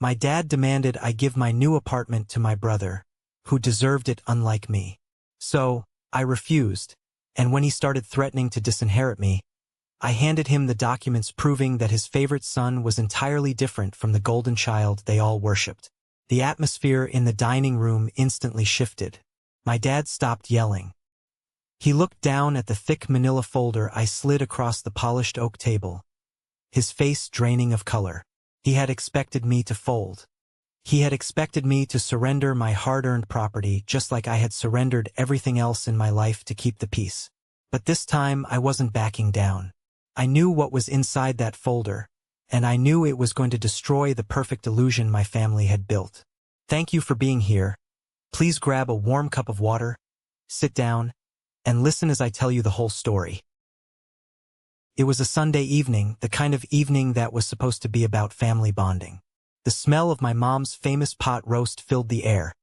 My dad demanded I give my new apartment to my brother, who deserved it unlike me. So, I refused, and when he started threatening to disinherit me, I handed him the documents proving that his favorite son was entirely different from the golden child they all worshipped. The atmosphere in the dining room instantly shifted. My dad stopped yelling. He looked down at the thick manila folder I slid across the polished oak table, his face draining of color. He had expected me to fold. He had expected me to surrender my hard-earned property just like I had surrendered everything else in my life to keep the peace. But this time I wasn't backing down. I knew what was inside that folder, and I knew it was going to destroy the perfect illusion my family had built. Thank you for being here. Please grab a warm cup of water, sit down, and listen as I tell you the whole story. It was a Sunday evening, the kind of evening that was supposed to be about family bonding. The smell of my mom's famous pot roast filled the air,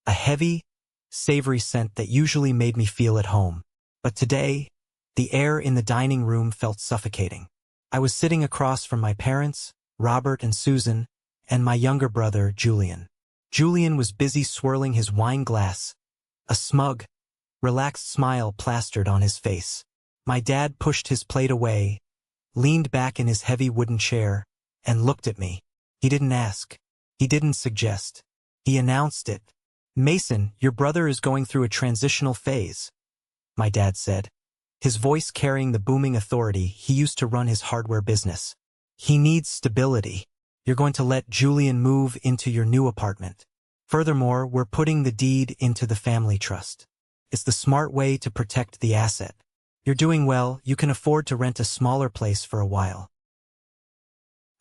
a heavy, savory scent that usually made me feel at home. But today, the air in the dining room felt suffocating. I was sitting across from my parents, Robert and Susan, and my younger brother, Julian. Julian was busy swirling his wine glass, a smug, relaxed smile plastered on his face. My dad pushed his plate away, leaned back in his heavy wooden chair, and looked at me. He didn't ask. He didn't suggest. He announced it. "Mason, your brother is going through a transitional phase," my dad said, his voice carrying the booming authority he used to run his hardware business. "He needs stability. You're going to let Julian move into your new apartment. Furthermore, we're putting the deed into the family trust. It's the smart way to protect the asset. You're doing well, you can afford to rent a smaller place for a while."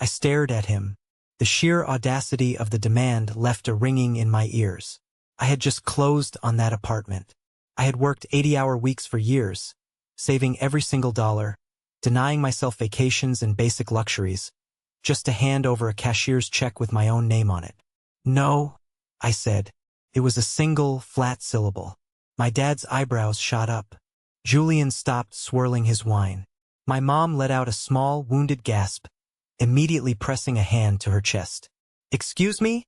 I stared at him. The sheer audacity of the demand left a ringing in my ears. I had just closed on that apartment. I had worked 80-hour weeks for years, saving every single dollar, denying myself vacations and basic luxuries, just to hand over a cashier's check with my own name on it. "No," I said. It was a single, flat syllable. My dad's eyebrows shot up. Julian stopped swirling his wine. My mom let out a small, wounded gasp, immediately pressing a hand to her chest. "Excuse me?"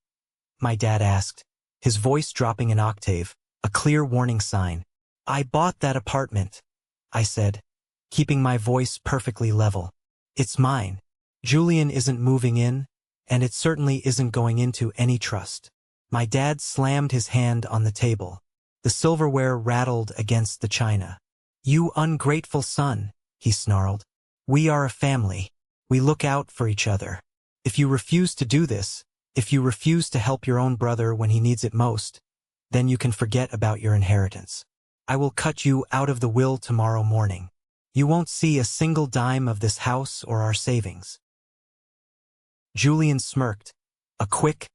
my dad asked, his voice dropping an octave, a clear warning sign. "I bought that apartment," I said, keeping my voice perfectly level. "It's mine. Julian isn't moving in, and it certainly isn't going into any trust." My dad slammed his hand on the table. The silverware rattled against the china. "You ungrateful son," he snarled. "We are a family. We look out for each other. If you refuse to do this, if you refuse to help your own brother when he needs it most, then you can forget about your inheritance. I will cut you out of the will tomorrow morning. You won't see a single dime of this house or our savings." Julian smirked, a quick,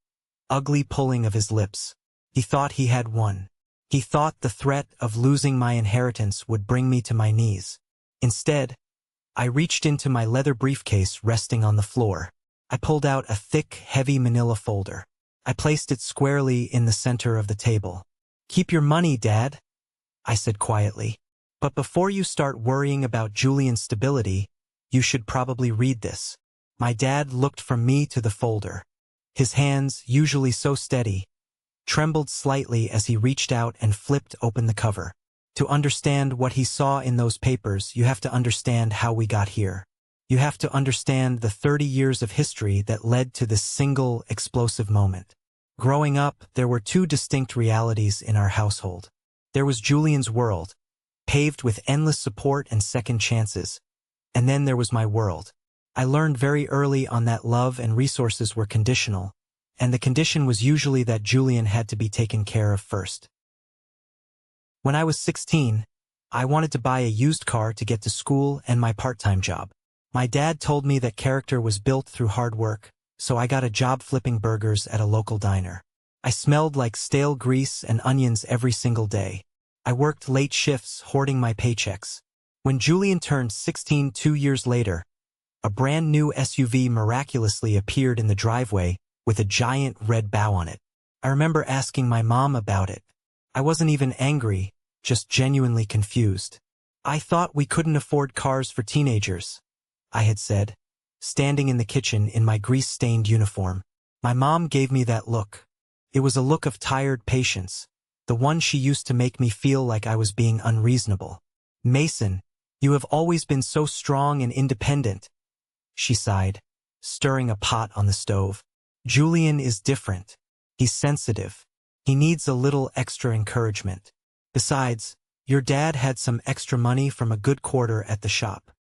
ugly pulling of his lips. He thought he had won. He thought the threat of losing my inheritance would bring me to my knees. Instead, I reached into my leather briefcase resting on the floor. I pulled out a thick, heavy manila folder. I placed it squarely in the center of the table. "Keep your money, Dad," I said quietly. "But before you start worrying about Julian's stability, you should probably read this." My dad looked from me to the folder. His hands, usually so steady, trembled slightly as he reached out and flipped open the cover. To understand what he saw in those papers, you have to understand how we got here. You have to understand the 30 years of history that led to this single, explosive moment. Growing up, there were two distinct realities in our household. There was Julian's world, paved with endless support and second chances. And then there was my world. I learned very early on that love and resources were conditional, and the condition was usually that Julian had to be taken care of first. When I was 16, I wanted to buy a used car to get to school and my part-time job. My dad told me that character was built through hard work, so I got a job flipping burgers at a local diner. I smelled like stale grease and onions every single day. I worked late shifts hoarding my paychecks. When Julian turned 16 2 years later, a brand new SUV miraculously appeared in the driveway with a giant red bow on it. I remember asking my mom about it. I wasn't even angry, just genuinely confused. "I thought we couldn't afford cars for teenagers," I had said, standing in the kitchen in my grease-stained uniform. My mom gave me that look. It was a look of tired patience, the one she used to make me feel like I was being unreasonable. Mason, you have always been so strong and independent, she sighed, stirring a pot on the stove. Julian is different. He's sensitive. He needs a little extra encouragement. Besides, your dad had some extra money from a good quarter at the shop.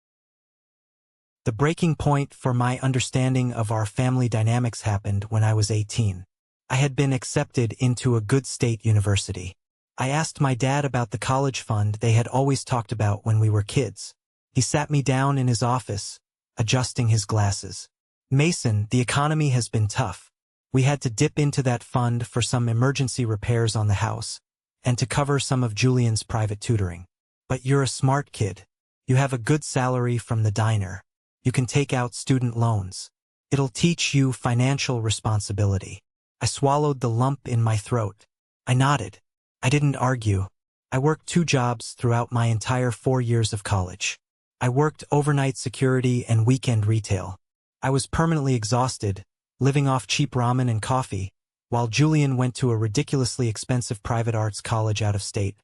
The breaking point for my understanding of our family dynamics happened when I was 18. I had been accepted into a good state university. I asked my dad about the college fund they had always talked about when we were kids. He sat me down in his office, adjusting his glasses. Mason, the economy has been tough. We had to dip into that fund for some emergency repairs on the house, and to cover some of Julian's private tutoring. But you're a smart kid. You have a good salary from the diner. You can take out student loans. It'll teach you financial responsibility. I swallowed the lump in my throat. I nodded. I didn't argue. I worked 2 jobs throughout my entire 4 years of college. I worked overnight security and weekend retail. I was permanently exhausted, living off cheap ramen and coffee, while Julian went to a ridiculously expensive private arts college out of state,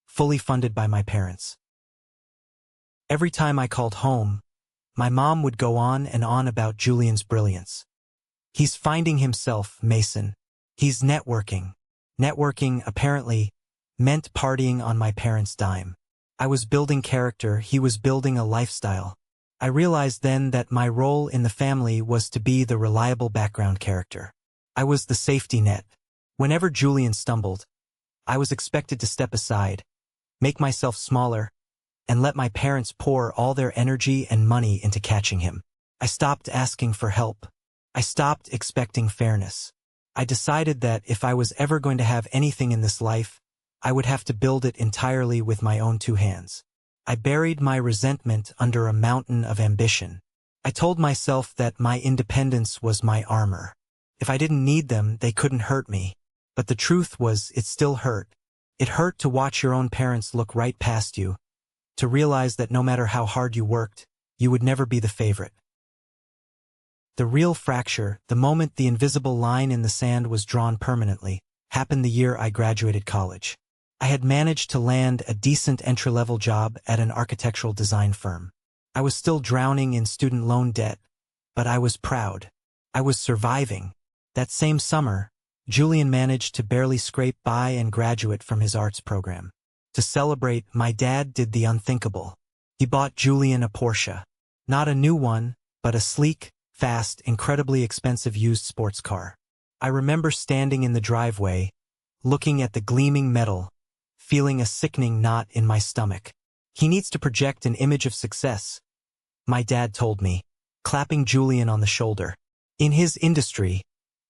fully funded by my parents. Every time I called home, my mom would go on and on about Julian's brilliance. He's finding himself, Mason. He's networking. Networking, apparently, meant partying on my parents' dime. I was building character, he was building a lifestyle. I realized then that my role in the family was to be the reliable background character. I was the safety net. Whenever Julian stumbled, I was expected to step aside, make myself smaller, and let my parents pour all their energy and money into catching him. I stopped asking for help. I stopped expecting fairness. I decided that if I was ever going to have anything in this life, I would have to build it entirely with my own 2 hands. I buried my resentment under a mountain of ambition. I told myself that my independence was my armor. If I didn't need them, they couldn't hurt me. But the truth was, it still hurt. It hurt to watch your own parents look right past you, to realize that no matter how hard you worked, you would never be the favorite. The real fracture, the moment the invisible line in the sand was drawn permanently, happened the year I graduated college. I had managed to land a decent entry-level job at an architectural design firm. I was still drowning in student loan debt, but I was proud. I was surviving. That same summer, Julian managed to barely scrape by and graduate from his arts program. To celebrate, my dad did the unthinkable. He bought Julian a Porsche. Not a new one, but a sleek, fast, incredibly expensive used sports car. I remember standing in the driveway, looking at the gleaming metal, feeling a sickening knot in my stomach. He needs to project an image of success, my dad told me, clapping Julian on the shoulder. In his industry,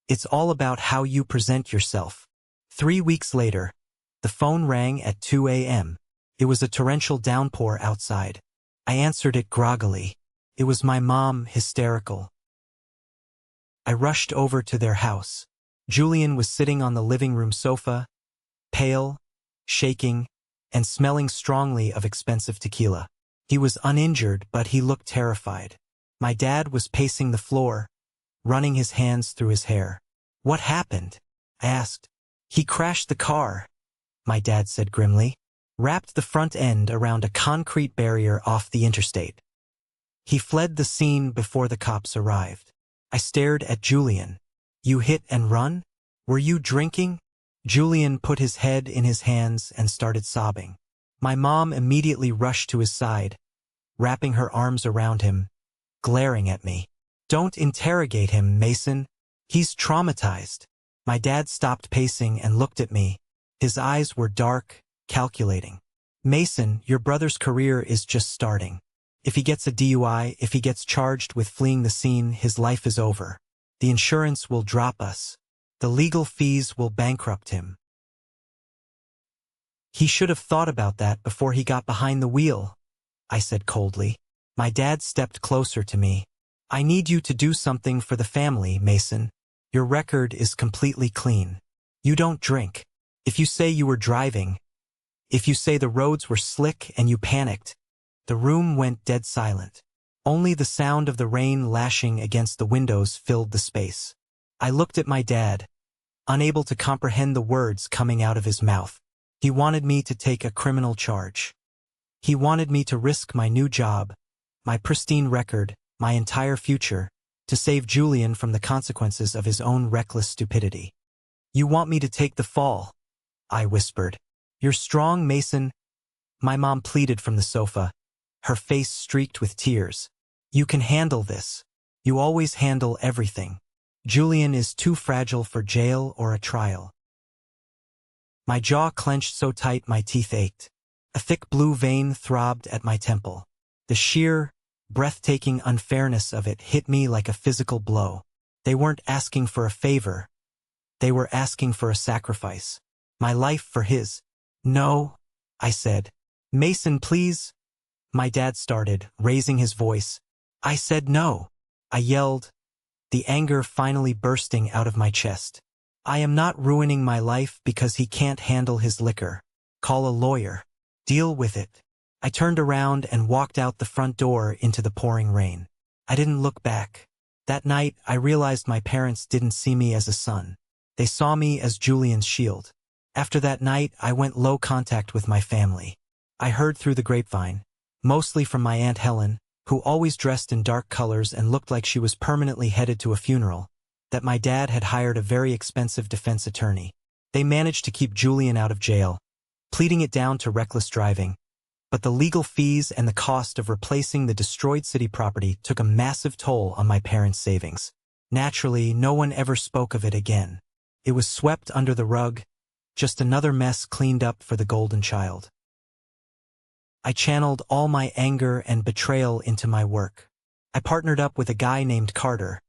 it's all about how you present yourself. 3 weeks later, the phone rang at 2 a.m. It was a torrential downpour outside. I answered it groggily. It was my mom, hysterical. I rushed over to their house. Julian was sitting on the living room sofa, pale, shaking, and smelling strongly of expensive tequila. He was uninjured, but he looked terrified. My dad was pacing the floor, running his hands through his hair. What happened? I asked. He crashed the car, my dad said grimly. Wrapped the front end around a concrete barrier off the interstate. He fled the scene before the cops arrived. I stared at Julian. You hit and run? Were you drinking? Julian put his head in his hands and started sobbing. My mom immediately rushed to his side, wrapping her arms around him, glaring at me. Don't interrogate him, Mason. He's traumatized. My dad stopped pacing and looked at me. His eyes were dark, calculating. Mason, your brother's career is just starting. If he gets a DUI, if he gets charged with fleeing the scene, his life is over. The insurance will drop us. The legal fees will bankrupt him. He should have thought about that before he got behind the wheel, I said coldly. My dad stepped closer to me. I need you to do something for the family, Mason. Your record is completely clean. You don't drink. If you say you were driving, if you say the roads were slick and you panicked, the room went dead silent. Only the sound of the rain lashing against the windows filled the space. I looked at my dad, unable to comprehend the words coming out of his mouth. He wanted me to take a criminal charge. He wanted me to risk my new job, my pristine record, my entire future, to save Julian from the consequences of his own reckless stupidity. "You want me to take the fall," I whispered. "You're strong, Mason." My mom pleaded from the sofa, her face streaked with tears. "You can handle this. You always handle everything. Julian is too fragile for jail or a trial." My jaw clenched so tight my teeth ached. A thick blue vein throbbed at my temple. The sheer, breathtaking unfairness of it hit me like a physical blow. They weren't asking for a favor. They were asking for a sacrifice. My life for his. "No," I said. "Mason, please." My dad started, raising his voice. "I said no," I yelled, the anger finally bursting out of my chest. "I am not ruining my life because he can't handle his liquor. Call a lawyer. Deal with it." I turned around and walked out the front door into the pouring rain. I didn't look back. That night, I realized my parents didn't see me as a son. They saw me as Julian's shield. After that night, I went low contact with my family. I heard through the grapevine, mostly from my Aunt Helen, who always dressed in dark colors and looked like she was permanently headed to a funeral, that my dad had hired a very expensive defense attorney. They managed to keep Julian out of jail, pleading it down to reckless driving. But the legal fees and the cost of replacing the destroyed city property took a massive toll on my parents' savings. Naturally, no one ever spoke of it again. It was swept under the rug, just another mess cleaned up for the golden child. I channeled all my anger and betrayal into my work. I partnered up with a guy named Carter,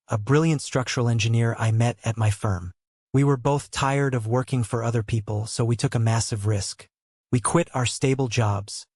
a brilliant structural engineer I met at my firm. We were both tired of working for other people, so we took a massive risk. We quit our stable jobs,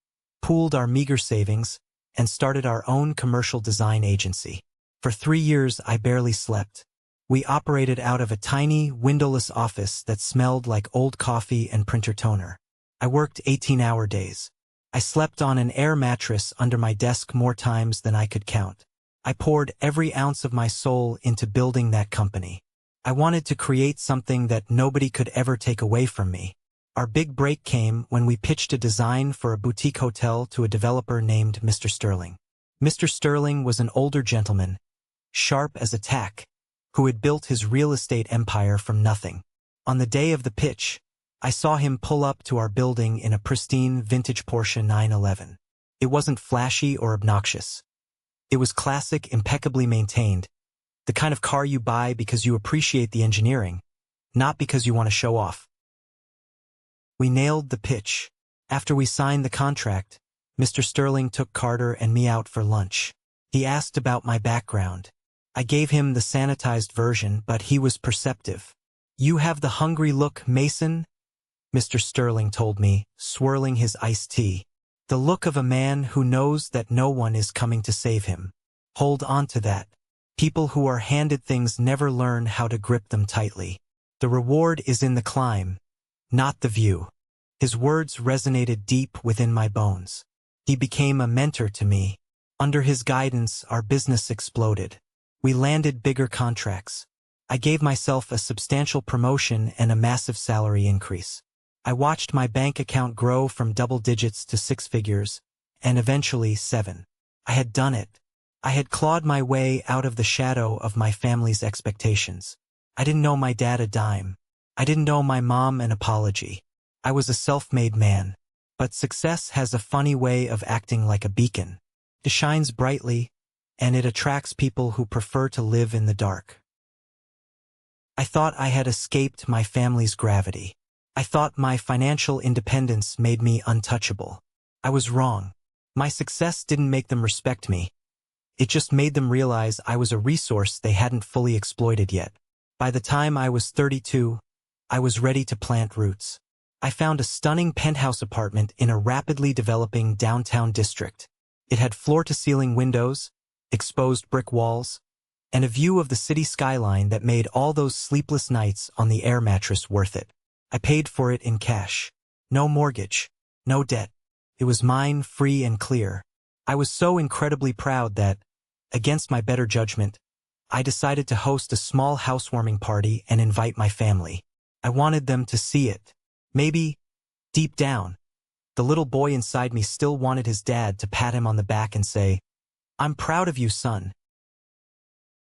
pooled our meager savings, and started our own commercial design agency. For 3 years, I barely slept. We operated out of a tiny, windowless office that smelled like old coffee and printer toner. I worked 18-hour days. I slept on an air mattress under my desk more times than I could count. I poured every ounce of my soul into building that company. I wanted to create something that nobody could ever take away from me. Our big break came when we pitched a design for a boutique hotel to a developer named Mr. Sterling. Mr. Sterling was an older gentleman, sharp as a tack, who had built his real estate empire from nothing. On the day of the pitch, I saw him pull up to our building in a pristine vintage Porsche 911. It wasn't flashy or obnoxious. It was classic, impeccably maintained, the kind of car you buy because you appreciate the engineering, not because you want to show off. We nailed the pitch. After we signed the contract, Mr. Sterling took Carter and me out for lunch. He asked about my background. I gave him the sanitized version, but he was perceptive. "You have the hungry look, Mason," Mr. Sterling told me, swirling his iced tea. "The look of a man who knows that no one is coming to save him. Hold on to that. People who are handed things never learn how to grip them tightly. The reward is in the climb, not the view." His words resonated deep within my bones. He became a mentor to me. Under his guidance, our business exploded. We landed bigger contracts. I gave myself a substantial promotion and a massive salary increase. I watched my bank account grow from double digits to 6 figures, and eventually 7. I had done it. I had clawed my way out of the shadow of my family's expectations. I didn't know my dad a dime. I didn't owe my mom an apology. I was a self-made man. But success has a funny way of acting like a beacon. It shines brightly, and it attracts people who prefer to live in the dark. I thought I had escaped my family's gravity. I thought my financial independence made me untouchable. I was wrong. My success didn't make them respect me. It just made them realize I was a resource they hadn't fully exploited yet. By the time I was 32, I was ready to plant roots. I found a stunning penthouse apartment in a rapidly developing downtown district. It had floor-to-ceiling windows, exposed brick walls, and a view of the city skyline that made all those sleepless nights on the air mattress worth it. I paid for it in cash. No mortgage, no debt. It was mine, free and clear. I was so incredibly proud that, against my better judgment, I decided to host a small housewarming party and invite my family. I wanted them to see it. Maybe, deep down, the little boy inside me still wanted his dad to pat him on the back and say, "I'm proud of you, son."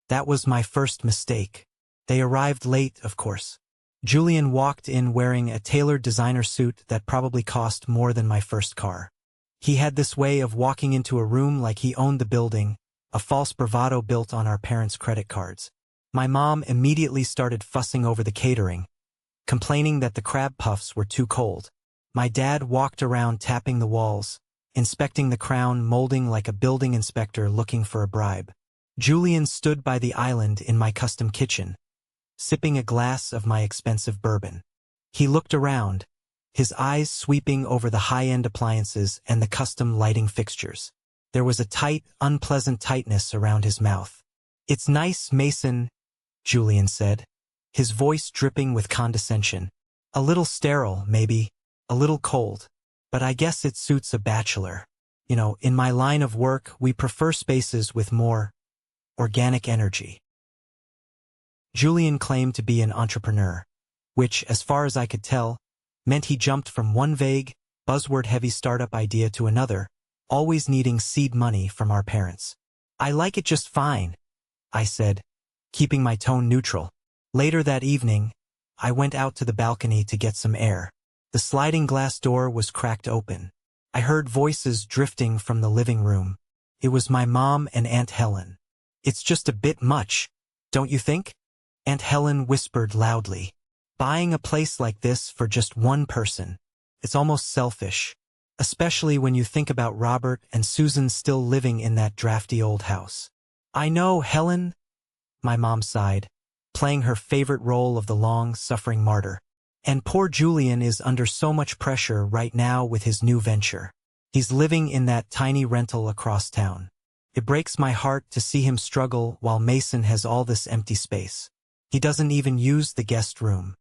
That was my first mistake. They arrived late, of course. Julian walked in wearing a tailored designer suit that probably cost more than my first car. He had this way of walking into a room like he owned the building, a false bravado built on our parents' credit cards. My mom immediately started fussing over the catering, complaining that the crab puffs were too cold. My dad walked around tapping the walls, inspecting the crown molding like a building inspector looking for a bribe. Julian stood by the island in my custom kitchen, sipping a glass of my expensive bourbon. He looked around, his eyes sweeping over the high-end appliances and the custom lighting fixtures. There was a tight, unpleasant tightness around his mouth. "It's nice, Mason," Julian said, his voice dripping with condescension. "A little sterile, maybe, a little cold, but I guess it suits a bachelor. You know, in my line of work, we prefer spaces with more organic energy." Julian claimed to be an entrepreneur, which, as far as I could tell, meant he jumped from one vague, buzzword-heavy startup idea to another, always needing seed money from our parents. "I like it just fine," I said, keeping my tone neutral. Later that evening, I went out to the balcony to get some air. The sliding glass door was cracked open. I heard voices drifting from the living room. It was my mom and Aunt Helen. "It's just a bit much, don't you think?" Aunt Helen whispered loudly. "Buying a place like this for just one person. It's almost selfish, especially when you think about Robert and Susan still living in that drafty old house." "I know, Helen," my mom sighed, playing her favorite role of the long-suffering martyr. "And poor Julian is under so much pressure right now with his new venture. He's living in that tiny rental across town. It breaks my heart to see him struggle while Mason has all this empty space. He doesn't even use the guest room."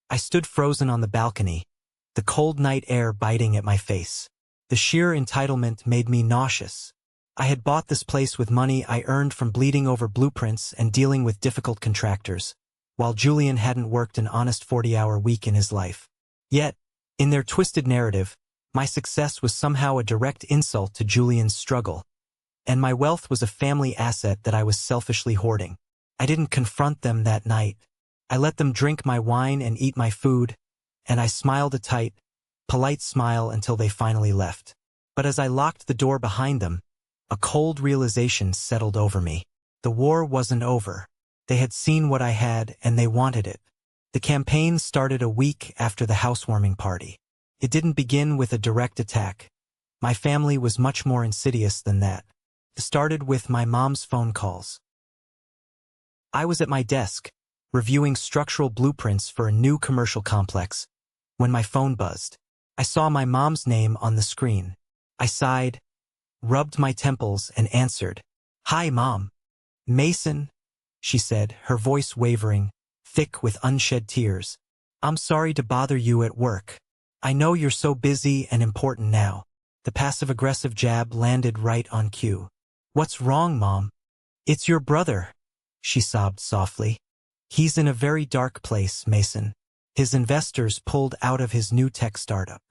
I stood frozen on the balcony, the cold night air biting at my face. The sheer entitlement made me nauseous. I had bought this place with money I earned from bleeding over blueprints and dealing with difficult contractors, while Julian hadn't worked an honest 40-hour week in his life. Yet, in their twisted narrative, my success was somehow a direct insult to Julian's struggle, and my wealth was a family asset that I was selfishly hoarding. I didn't confront them that night. I let them drink my wine and eat my food, and I smiled a tight, polite smile until they finally left. But as I locked the door behind them, a cold realization settled over me. The war wasn't over. They had seen what I had, and they wanted it. The campaign started a week after the housewarming party. It didn't begin with a direct attack. My family was much more insidious than that. It started with my mom's phone calls. I was at my desk, reviewing structural blueprints for a new commercial complex, when my phone buzzed. I saw my mom's name on the screen. I sighed, rubbed my temples, and answered. "Hi, Mom." "Mason," she said, her voice wavering, thick with unshed tears. "I'm sorry to bother you at work. I know you're so busy and important now." The passive-aggressive jab landed right on cue. "What's wrong, Mom?" "It's your brother," she sobbed softly. "He's in a very dark place, Mason. His investors pulled out of his new tech startup.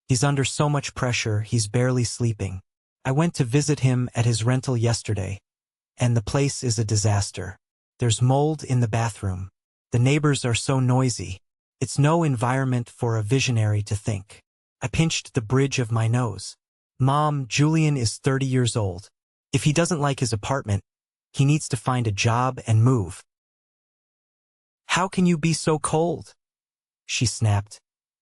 He's under so much pressure he's barely sleeping. I went to visit him at his rental yesterday, and the place is a disaster. There's mold in the bathroom. The neighbors are so noisy. It's no environment for a visionary to think." I pinched the bridge of my nose. "Mom, Julian is 30 years old. If he doesn't like his apartment, he needs to find a job and move." "How can you be so cold?" she snapped,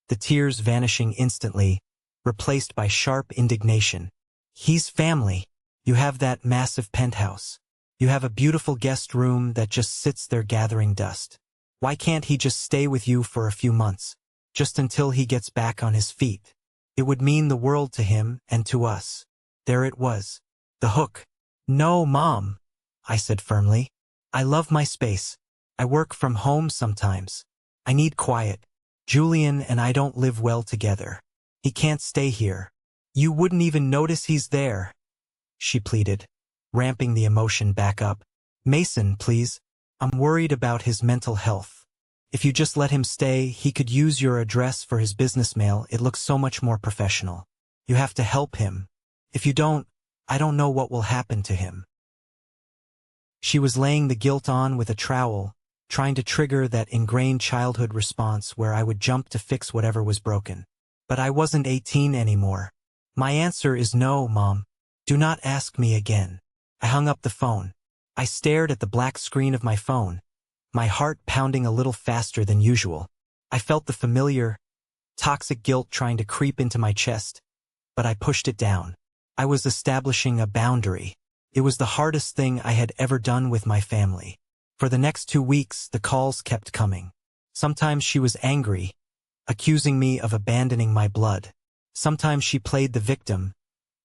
the tears vanishing instantly, replaced by sharp indignation. "He's family. You have that massive penthouse. You have a beautiful guest room that just sits there gathering dust. Why can't he just stay with you for a few months, just until he gets back on his feet? It would mean the world to him and to us." There it was, the hook. "No, Mom," I said firmly. "I love my space. I work from home sometimes. I need quiet. Julian and I don't live well together. He can't stay here. You wouldn't even notice he's there," she pleaded, ramping the emotion back up. Mason, please. I'm worried about his mental health. If you just let him stay, he could use your address for his business mail. It looks so much more professional. You have to help him. If you don't, I don't know what will happen to him." She was laying the guilt on with a trowel, trying to trigger that ingrained childhood response where I would jump to fix whatever was broken. But I wasn't 18 anymore. "My answer is no, Mom. Do not ask me again." I hung up the phone. I stared at the black screen of my phone, my heart pounding a little faster than usual. I felt the familiar, toxic guilt trying to creep into my chest, but I pushed it down. I was establishing a boundary. It was the hardest thing I had ever done with my family. For the next 2 weeks, the calls kept coming. Sometimes she was angry, accusing me of abandoning my blood. Sometimes she played the victim,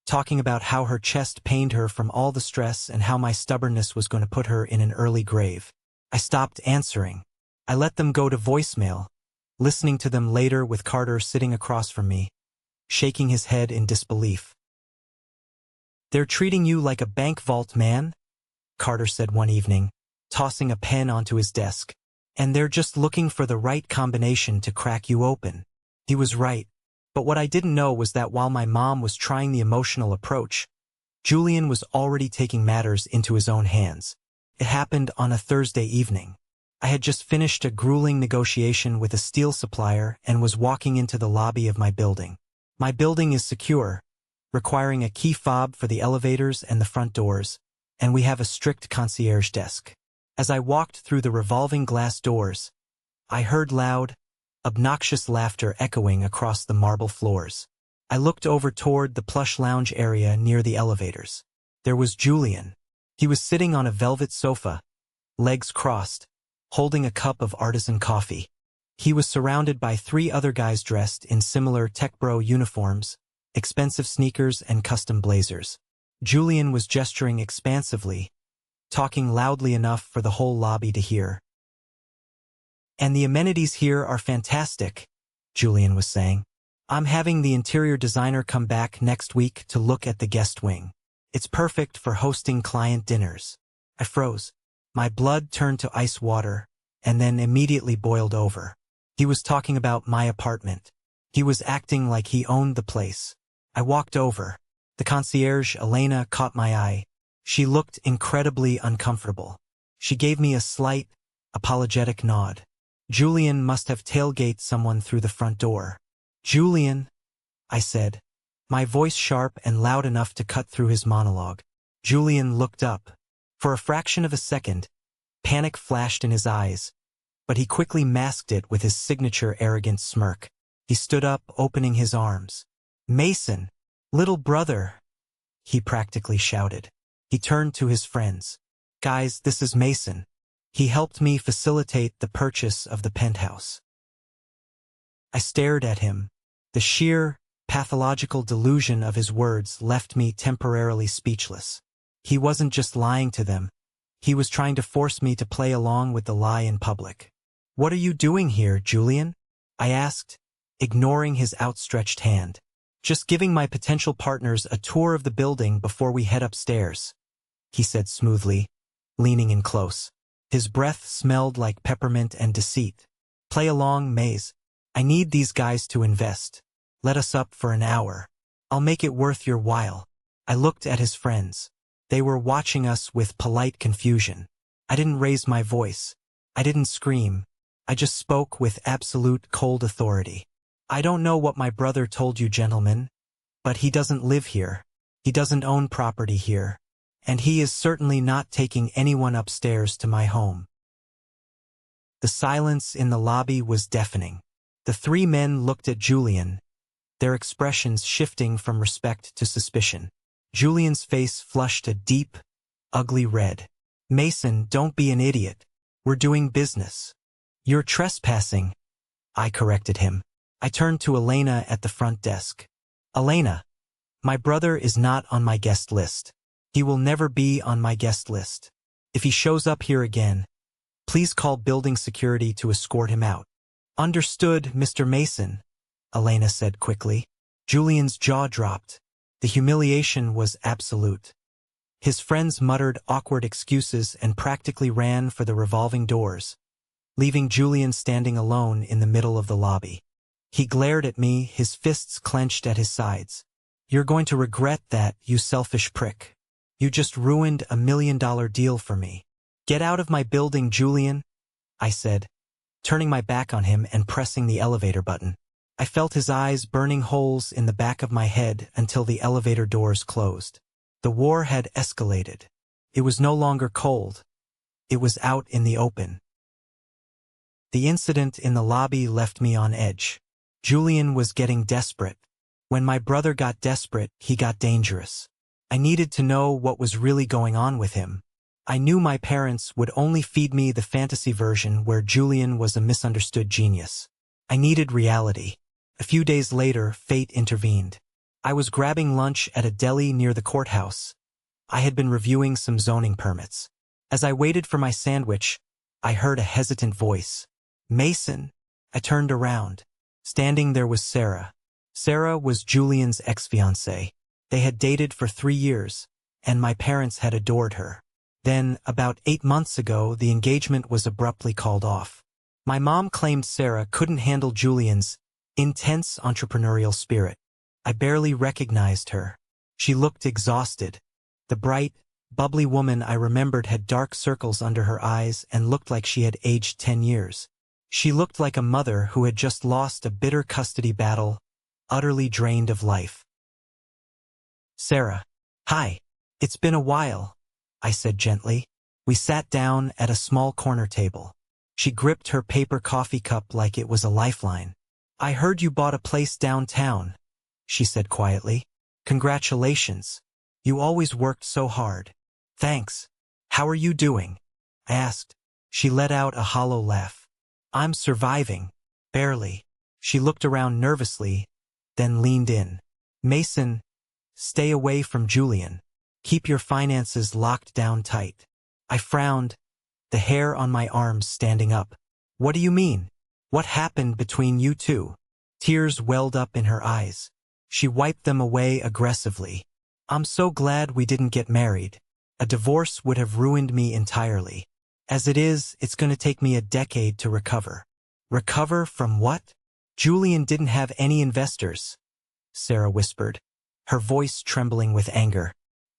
talking about how her chest pained her from all the stress and how my stubbornness was going to put her in an early grave. I stopped answering. I let them go to voicemail, listening to them later with Carter sitting across from me, shaking his head in disbelief. "They're treating you like a bank vault man," Carter said one evening, tossing a pen onto his desk. "And they're just looking for the right combination to crack you open." He was right. But what I didn't know was that while my mom was trying the emotional approach, Julian was already taking matters into his own hands. It happened on a Thursday evening. I had just finished a grueling negotiation with a steel supplier and was walking into the lobby of my building. My building is secure, requiring a key fob for the elevators and the front doors, and we have a strict concierge desk. As I walked through the revolving glass doors, I heard loud, obnoxious laughter echoing across the marble floors. I looked over toward the plush lounge area near the elevators. There was Julian. He was sitting on a velvet sofa, legs crossed, holding a cup of artisan coffee. He was surrounded by 3 other guys dressed in similar tech bro uniforms, expensive sneakers and custom blazers. Julian was gesturing expansively, talking loudly enough for the whole lobby to hear. "And the amenities here are fantastic," Julian was saying. "I'm having the interior designer come back next week to look at the guest wing. It's perfect for hosting client dinners." I froze. My blood turned to ice water, and then immediately boiled over. He was talking about my apartment. He was acting like he owned the place. I walked over. The concierge, Elena, caught my eye. She looked incredibly uncomfortable. She gave me a slight, apologetic nod. Julian must have tailgated someone through the front door. "Julian," I said, my voice sharp and loud enough to cut through his monologue. Julian looked up. For a fraction of a second, panic flashed in his eyes, but he quickly masked it with his signature arrogant smirk. He stood up, opening his arms. "Mason, little brother," he practically shouted. He turned to his friends. "Guys, this is Mason. He helped me facilitate the purchase of the penthouse." I stared at him. The sheer, pathological delusion of his words left me temporarily speechless. He wasn't just lying to them. He was trying to force me to play along with the lie in public. "What are you doing here, Julian?" I asked, ignoring his outstretched hand. "Just giving my potential partners a tour of the building before we head upstairs," he said smoothly, leaning in close. His breath smelled like peppermint and deceit. "Play along, Maze. I need these guys to invest. Let us up for an hour. I'll make it worth your while." I looked at his friends. They were watching us with polite confusion. I didn't raise my voice. I didn't scream. I just spoke with absolute cold authority. "I don't know what my brother told you, gentlemen, but he doesn't live here. He doesn't own property here. And he is certainly not taking anyone upstairs to my home." The silence in the lobby was deafening. The 3 men looked at Julian, their expressions shifting from respect to suspicion. Julian's face flushed a deep, ugly red. "Mason, don't be an idiot. We're doing business." "You're trespassing," I corrected him. I turned to Elena at the front desk. "Elena, my brother is not on my guest list. He will never be on my guest list. If he shows up here again, please call building security to escort him out." "Understood, Mr. Mason," Elena said quickly. Julian's jaw dropped. The humiliation was absolute. His friends muttered awkward excuses and practically ran for the revolving doors, leaving Julian standing alone in the middle of the lobby. He glared at me, his fists clenched at his sides. "You're going to regret that, you selfish prick. You just ruined $1 million deal for me." "Get out of my building, Julian," I said, turning my back on him and pressing the elevator button. I felt his eyes burning holes in the back of my head until the elevator doors closed. The war had escalated. It was no longer cold. It was out in the open. The incident in the lobby left me on edge. Julian was getting desperate. When my brother got desperate, he got dangerous. I needed to know what was really going on with him. I knew my parents would only feed me the fantasy version where Julian was a misunderstood genius. I needed reality. A few days later, fate intervened. I was grabbing lunch at a deli near the courthouse. I had been reviewing some zoning permits. As I waited for my sandwich, I heard a hesitant voice. "Mason." I turned around. Standing there was Sarah. Sarah was Julian's ex-fiancée. They had dated for 3 years, and my parents had adored her. Then, about 8 months ago, the engagement was abruptly called off. My mom claimed Sarah couldn't handle Julian's intense entrepreneurial spirit. I barely recognized her. She looked exhausted. The bright, bubbly woman I remembered had dark circles under her eyes and looked like she had aged 10 years. She looked like a mother who had just lost a bitter custody battle, utterly drained of life. "Sarah." "Hi. It's been a while," I said gently. We sat down at a small corner table. She gripped her paper coffee cup like it was a lifeline. "I heard you bought a place downtown," she said quietly. "Congratulations. You always worked so hard." "Thanks. How are you doing?" I asked. She let out a hollow laugh. "I'm surviving. Barely." She looked around nervously, then leaned in. "Mason, stay away from Julian. Keep your finances locked down tight." I frowned, the hair on my arms standing up. "What do you mean? What happened between you two?" Tears welled up in her eyes. She wiped them away aggressively. "I'm so glad we didn't get married. A divorce would have ruined me entirely. As it is, it's going to take me a decade to recover." "Recover from what?" "Julian didn't have any investors," Sarah whispered, her voice trembling with anger.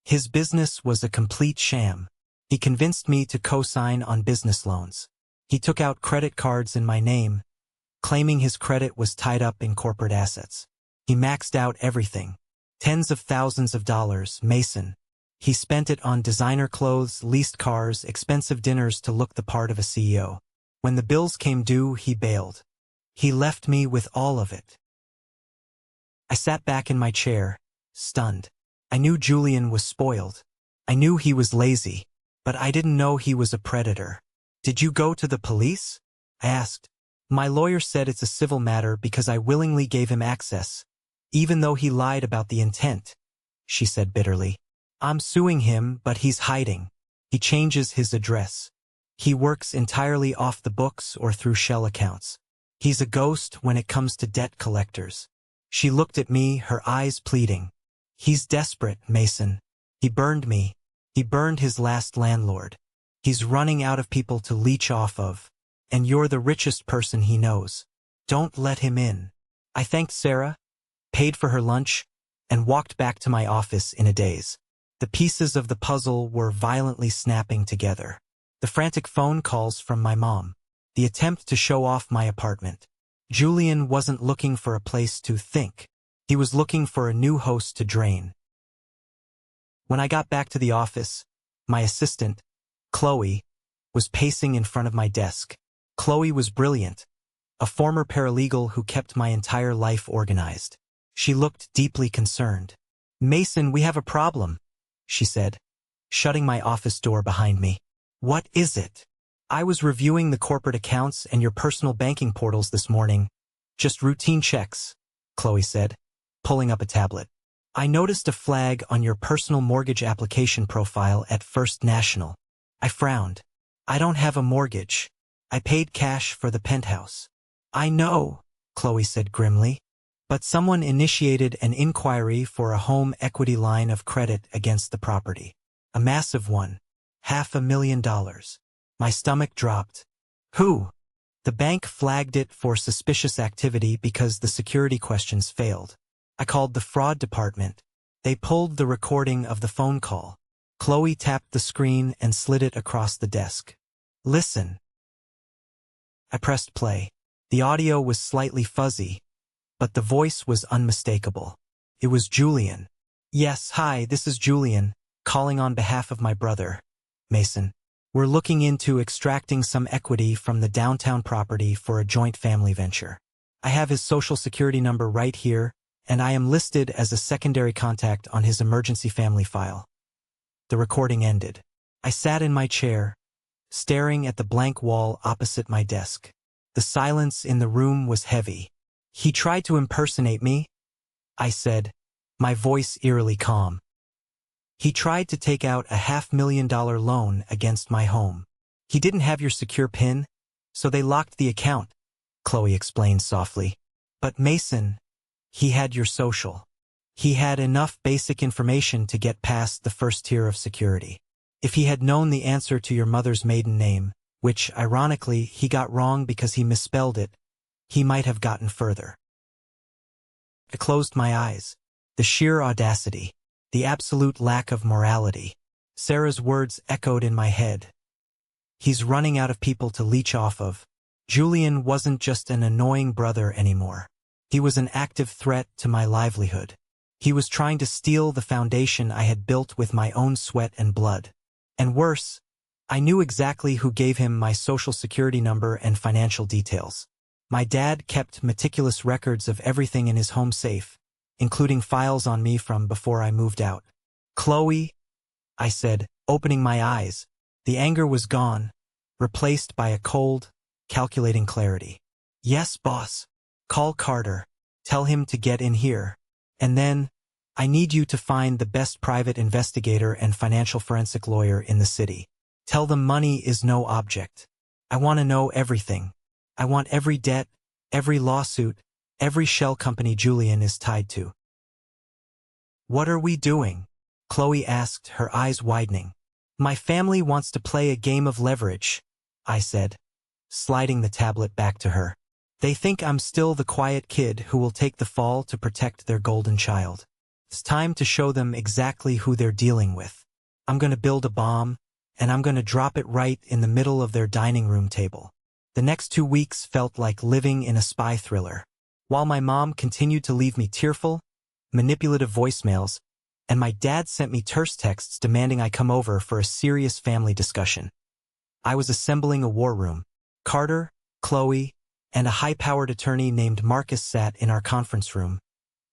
"His business was a complete sham. He convinced me to co-sign on business loans. He took out credit cards in my name, claiming his credit was tied up in corporate assets. He maxed out everything. Tens of thousands of dollars, Mason. He spent it on designer clothes, leased cars, expensive dinners to look the part of a CEO. When the bills came due, he bailed. He left me with all of it." I sat back in my chair, stunned. I knew Julian was spoiled. I knew he was lazy, but I didn't know he was a predator. "Did you go to the police?" I asked. "My lawyer said it's a civil matter because I willingly gave him access, even though he lied about the intent," she said bitterly. "I'm suing him, but he's hiding. He changes his address. He works entirely off the books or through shell accounts. He's a ghost when it comes to debt collectors." She looked at me, her eyes pleading. "He's desperate, Mason. He burned me. He burned his last landlord. He's running out of people to leech off of, and you're the richest person he knows. Don't let him in." I thanked Sarah, paid for her lunch, and walked back to my office in a daze. The pieces of the puzzle were violently snapping together. The frantic phone calls from my mom. The attempt to show off my apartment. Julian wasn't looking for a place to think. He was looking for a new host to drain. When I got back to the office, my assistant, Chloe, was pacing in front of my desk. Chloe was brilliant, a former paralegal who kept my entire life organized. She looked deeply concerned. "Mason, we have a problem," she said, shutting my office door behind me. "What is it?" "I was reviewing the corporate accounts and your personal banking portals this morning. Just routine checks," Chloe said, pulling up a tablet. "I noticed a flag on your personal mortgage application profile at First National." I frowned. "I don't have a mortgage. I paid cash for the penthouse." "I know," Chloe said grimly, "but someone initiated an inquiry for a home equity line of credit against the property. A massive one. $500,000. My stomach dropped. Who? The bank flagged it for suspicious activity because the security questions failed. I called the fraud department. They pulled the recording of the phone call. Chloe tapped the screen and slid it across the desk. Listen. I pressed play. The audio was slightly fuzzy, but the voice was unmistakable. It was Julian. Yes, hi, this is Julian, calling on behalf of my brother, Mason. We're looking into extracting some equity from the downtown property for a joint family venture. I have his social security number right here, and I am listed as a secondary contact on his emergency family file. The recording ended. I sat in my chair, staring at the blank wall opposite my desk. The silence in the room was heavy. He tried to impersonate me, I said, my voice eerily calm. He tried to take out a $500,000 loan against my home. He didn't have your secure PIN, so they locked the account, Chloe explained softly. But Mason, he had your social. He had enough basic information to get past the first tier of security. If he had known the answer to your mother's maiden name, which, ironically, he got wrong because he misspelled it, he might have gotten further. I closed my eyes. The sheer audacity. The absolute lack of morality. Sarah's words echoed in my head. He's running out of people to leech off of. Julian wasn't just an annoying brother anymore. He was an active threat to my livelihood. He was trying to steal the foundation I had built with my own sweat and blood. And worse, I knew exactly who gave him my social security number and financial details. My dad kept meticulous records of everything in his home safe, including files on me from before I moved out. Chloe, I said, opening my eyes. The anger was gone, replaced by a cold, calculating clarity. Yes, boss. Call Carter. Tell him to get in here. And then, I need you to find the best private investigator and financial forensic lawyer in the city. Tell them money is no object. I want to know everything. I want every debt, every lawsuit, every shell company Julian is tied to. What are we doing? Chloe asked, her eyes widening. My family wants to play a game of leverage, I said, sliding the tablet back to her. They think I'm still the quiet kid who will take the fall to protect their golden child. It's time to show them exactly who they're dealing with. I'm going to build a bomb, and I'm going to drop it right in the middle of their dining room table. The next 2 weeks felt like living in a spy thriller. While my mom continued to leave me tearful, manipulative voicemails, and my dad sent me terse texts demanding I come over for a serious family discussion. I was assembling a war room. Carter, Chloe, and a high-powered attorney named Marcus sat in our conference room,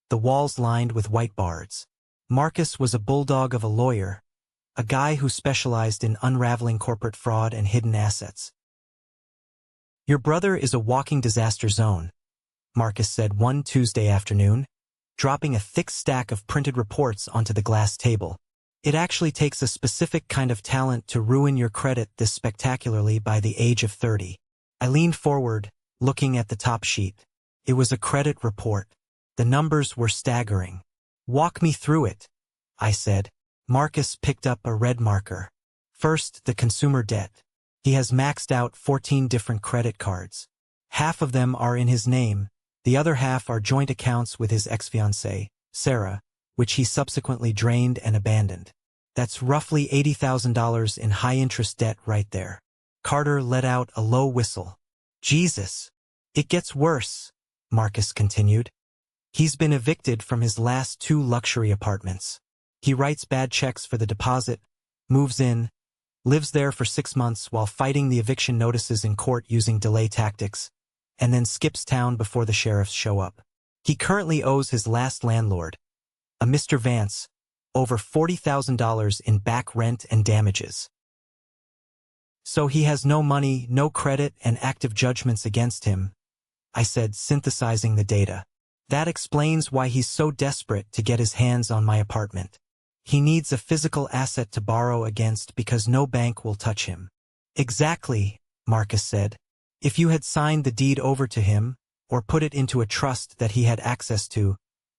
the walls lined with white bards. Marcus was a bulldog of a lawyer, a guy who specialized in unraveling corporate fraud and hidden assets. Your brother is a walking disaster zone, Marcus said one Tuesday afternoon, dropping a thick stack of printed reports onto the glass table. It actually takes a specific kind of talent to ruin your credit this spectacularly by the age of 30. I leaned forward, looking at the top sheet. It was a credit report. The numbers were staggering. Walk me through it, I said. Marcus picked up a red marker. First, the consumer debt. He has maxed out 14 different credit cards. Half of them are in his name. The other half are joint accounts with his ex-fiancée, Sarah, which he subsequently drained and abandoned. That's roughly $80,000 in high-interest debt right there. Carter let out a low whistle. Jesus. It gets worse, Marcus continued. He's been evicted from his last 2 luxury apartments. He writes bad checks for the deposit, moves in, lives there for 6 months while fighting the eviction notices in court using delay tactics, and then skips town before the sheriffs show up. He currently owes his last landlord, a Mr. Vance, over $40,000 in back rent and damages. So he has no money, no credit, and active judgments against him, I said, synthesizing the data. That explains why he's so desperate to get his hands on my apartment. He needs a physical asset to borrow against because no bank will touch him. Exactly, Marcus said. If you had signed the deed over to him, or put it into a trust that he had access to,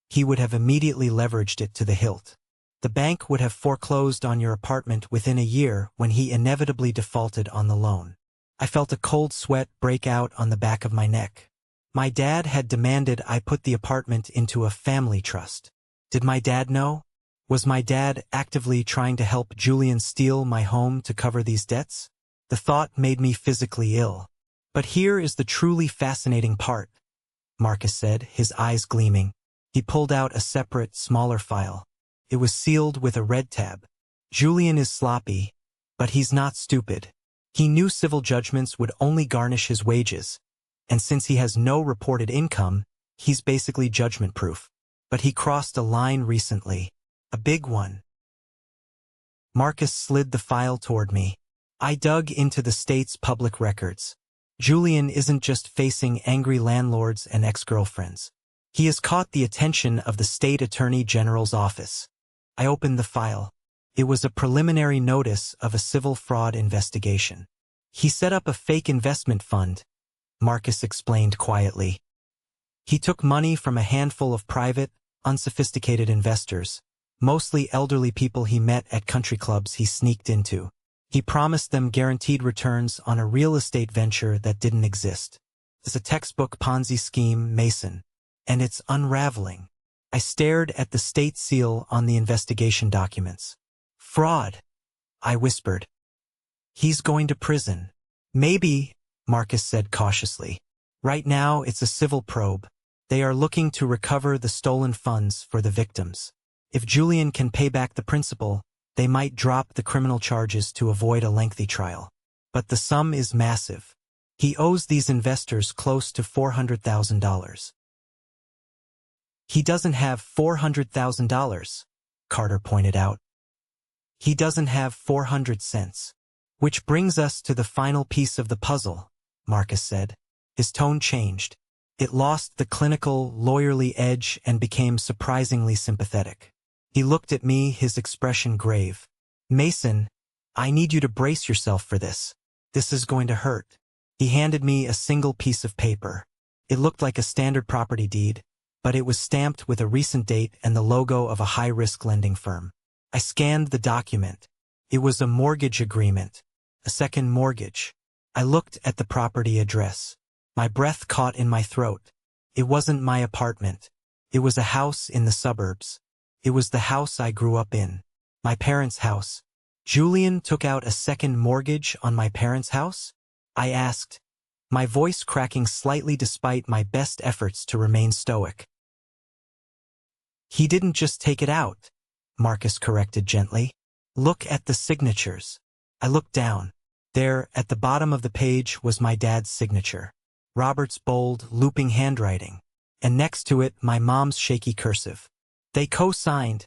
he would have immediately leveraged it to the hilt. The bank would have foreclosed on your apartment within a year when he inevitably defaulted on the loan. I felt a cold sweat break out on the back of my neck. My dad had demanded I put the apartment into a family trust. Did my dad know? Was my dad actively trying to help Julian steal my home to cover these debts? The thought made me physically ill. But here is the truly fascinating part, Marcus said, his eyes gleaming. He pulled out a separate, smaller file. It was sealed with a red tab. Julian is sloppy, but he's not stupid. He knew civil judgments would only garnish his wages, and since he has no reported income, he's basically judgment-proof. But he crossed a line recently. A big one. Marcus slid the file toward me. I dug into the state's public records. Julian isn't just facing angry landlords and ex-girlfriends. He has caught the attention of the state attorney general's office. I opened the file. It was a preliminary notice of a civil fraud investigation. He set up a fake investment fund, Marcus explained quietly. He took money from a handful of private, unsophisticated investors, mostly elderly people he met at country clubs he sneaked into. He promised them guaranteed returns on a real estate venture that didn't exist. It's a textbook Ponzi scheme, Mason, and it's unraveling. I stared at the state seal on the investigation documents. Fraud, I whispered. He's going to prison. Maybe, Marcus said cautiously. Right now it's a civil probe. They are looking to recover the stolen funds for the victims. If Julian can pay back the principal, they might drop the criminal charges to avoid a lengthy trial. But the sum is massive. He owes these investors close to $400,000. He doesn't have $400,000, Carter pointed out. He doesn't have 400 cents. Which brings us to the final piece of the puzzle, Marcus said. His tone changed. It lost the clinical, lawyerly edge and became surprisingly sympathetic. He looked at me, his expression grave. Mason, I need you to brace yourself for this. This is going to hurt. He handed me a single piece of paper. It looked like a standard property deed, but it was stamped with a recent date and the logo of a high-risk lending firm. I scanned the document. It was a mortgage agreement, a second mortgage. I looked at the property address. My breath caught in my throat. It wasn't my apartment. It was a house in the suburbs. It was the house I grew up in. My parents' house. Julian took out a second mortgage on my parents' house? I asked, my voice cracking slightly despite my best efforts to remain stoic. He didn't just take it out, Marcus corrected gently. Look at the signatures. I looked down. There, at the bottom of the page, was my dad's signature. Robert's bold, looping handwriting. And next to it, my mom's shaky cursive. They co-signed,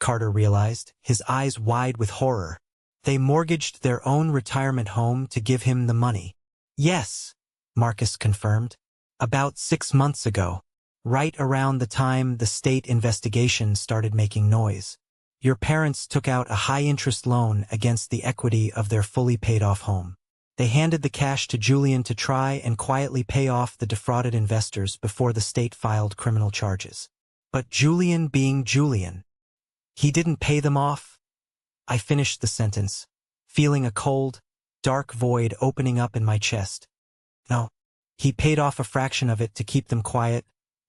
Carter realized, his eyes wide with horror. They mortgaged their own retirement home to give him the money. Yes, Marcus confirmed. About 6 months ago. Right around the time the state investigation started making noise. Your parents took out a high-interest loan against the equity of their fully paid-off home. They handed the cash to Julian to try and quietly pay off the defrauded investors before the state filed criminal charges. But Julian being Julian, he didn't pay them off? I finished the sentence, feeling a cold, dark void opening up in my chest. No, he paid off a fraction of it to keep them quiet,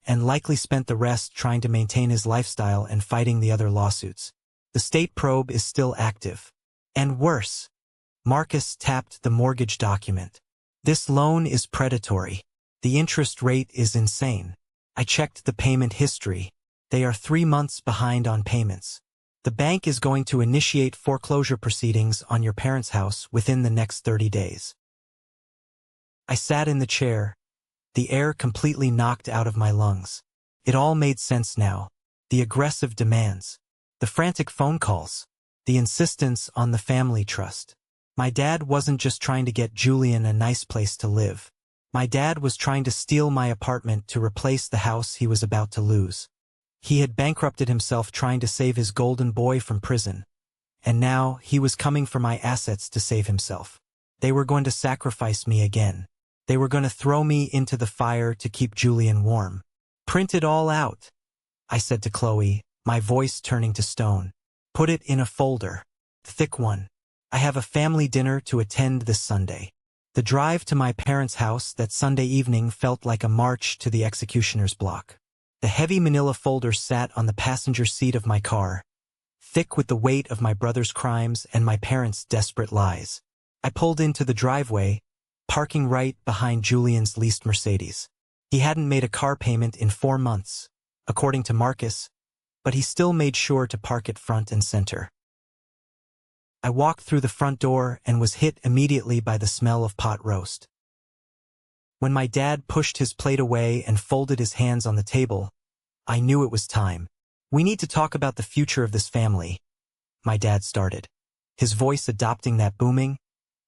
and likely spent the rest trying to maintain his lifestyle and fighting the other lawsuits. The state probe is still active. And worse, Marcus tapped the mortgage document. This loan is predatory. The interest rate is insane. I checked the payment history. They are 3 months behind on payments. The bank is going to initiate foreclosure proceedings on your parents' house within the next 30 days. I sat in the chair, the air completely knocked out of my lungs. It all made sense now. The aggressive demands, the frantic phone calls, the insistence on the family trust. My dad wasn't just trying to get Julian a nice place to live. My dad was trying to steal my apartment to replace the house he was about to lose. He had bankrupted himself trying to save his golden boy from prison. And now he was coming for my assets to save himself. They were going to sacrifice me again. They were going to throw me into the fire to keep Julian warm. Print it all out, I said to Chloe, my voice turning to stone. Put it in a folder. Thick one. I have a family dinner to attend this Sunday. The drive to my parents' house that Sunday evening felt like a march to the executioner's block. The heavy manila folder sat on the passenger seat of my car, thick with the weight of my brother's crimes and my parents' desperate lies. I pulled into the driveway, parking right behind Julian's leased Mercedes. He hadn't made a car payment in 4 months, according to Marcus, but he still made sure to park it front and center. I walked through the front door and was hit immediately by the smell of pot roast. When my dad pushed his plate away and folded his hands on the table, I knew it was time. "We need to talk about the future of this family," my dad started, his voice adopting that booming,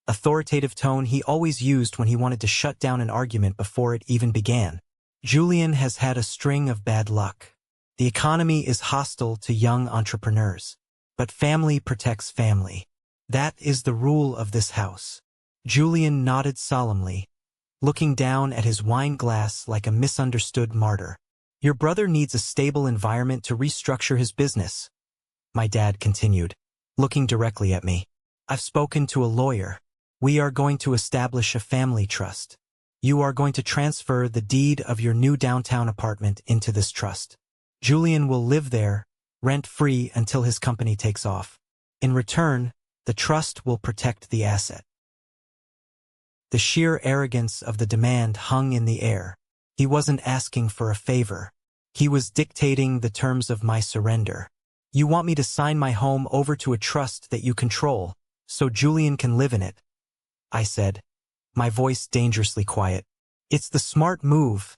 authoritative tone he always used when he wanted to shut down an argument before it even began. "Julian has had a string of bad luck. The economy is hostile to young entrepreneurs. But family protects family. That is the rule of this house." Julian nodded solemnly, looking down at his wine glass like a misunderstood martyr. "Your brother needs a stable environment to restructure his business," my dad continued, looking directly at me. "I've spoken to a lawyer. We are going to establish a family trust. You are going to transfer the deed of your new downtown apartment into this trust. Julian will live there, rent-free until his company takes off. In return, the trust will protect the asset." The sheer arrogance of the demand hung in the air. He wasn't asking for a favor. He was dictating the terms of my surrender. "You want me to sign my home over to a trust that you control, so Julian can live in it," I said, my voice dangerously quiet. "It's the smart move,"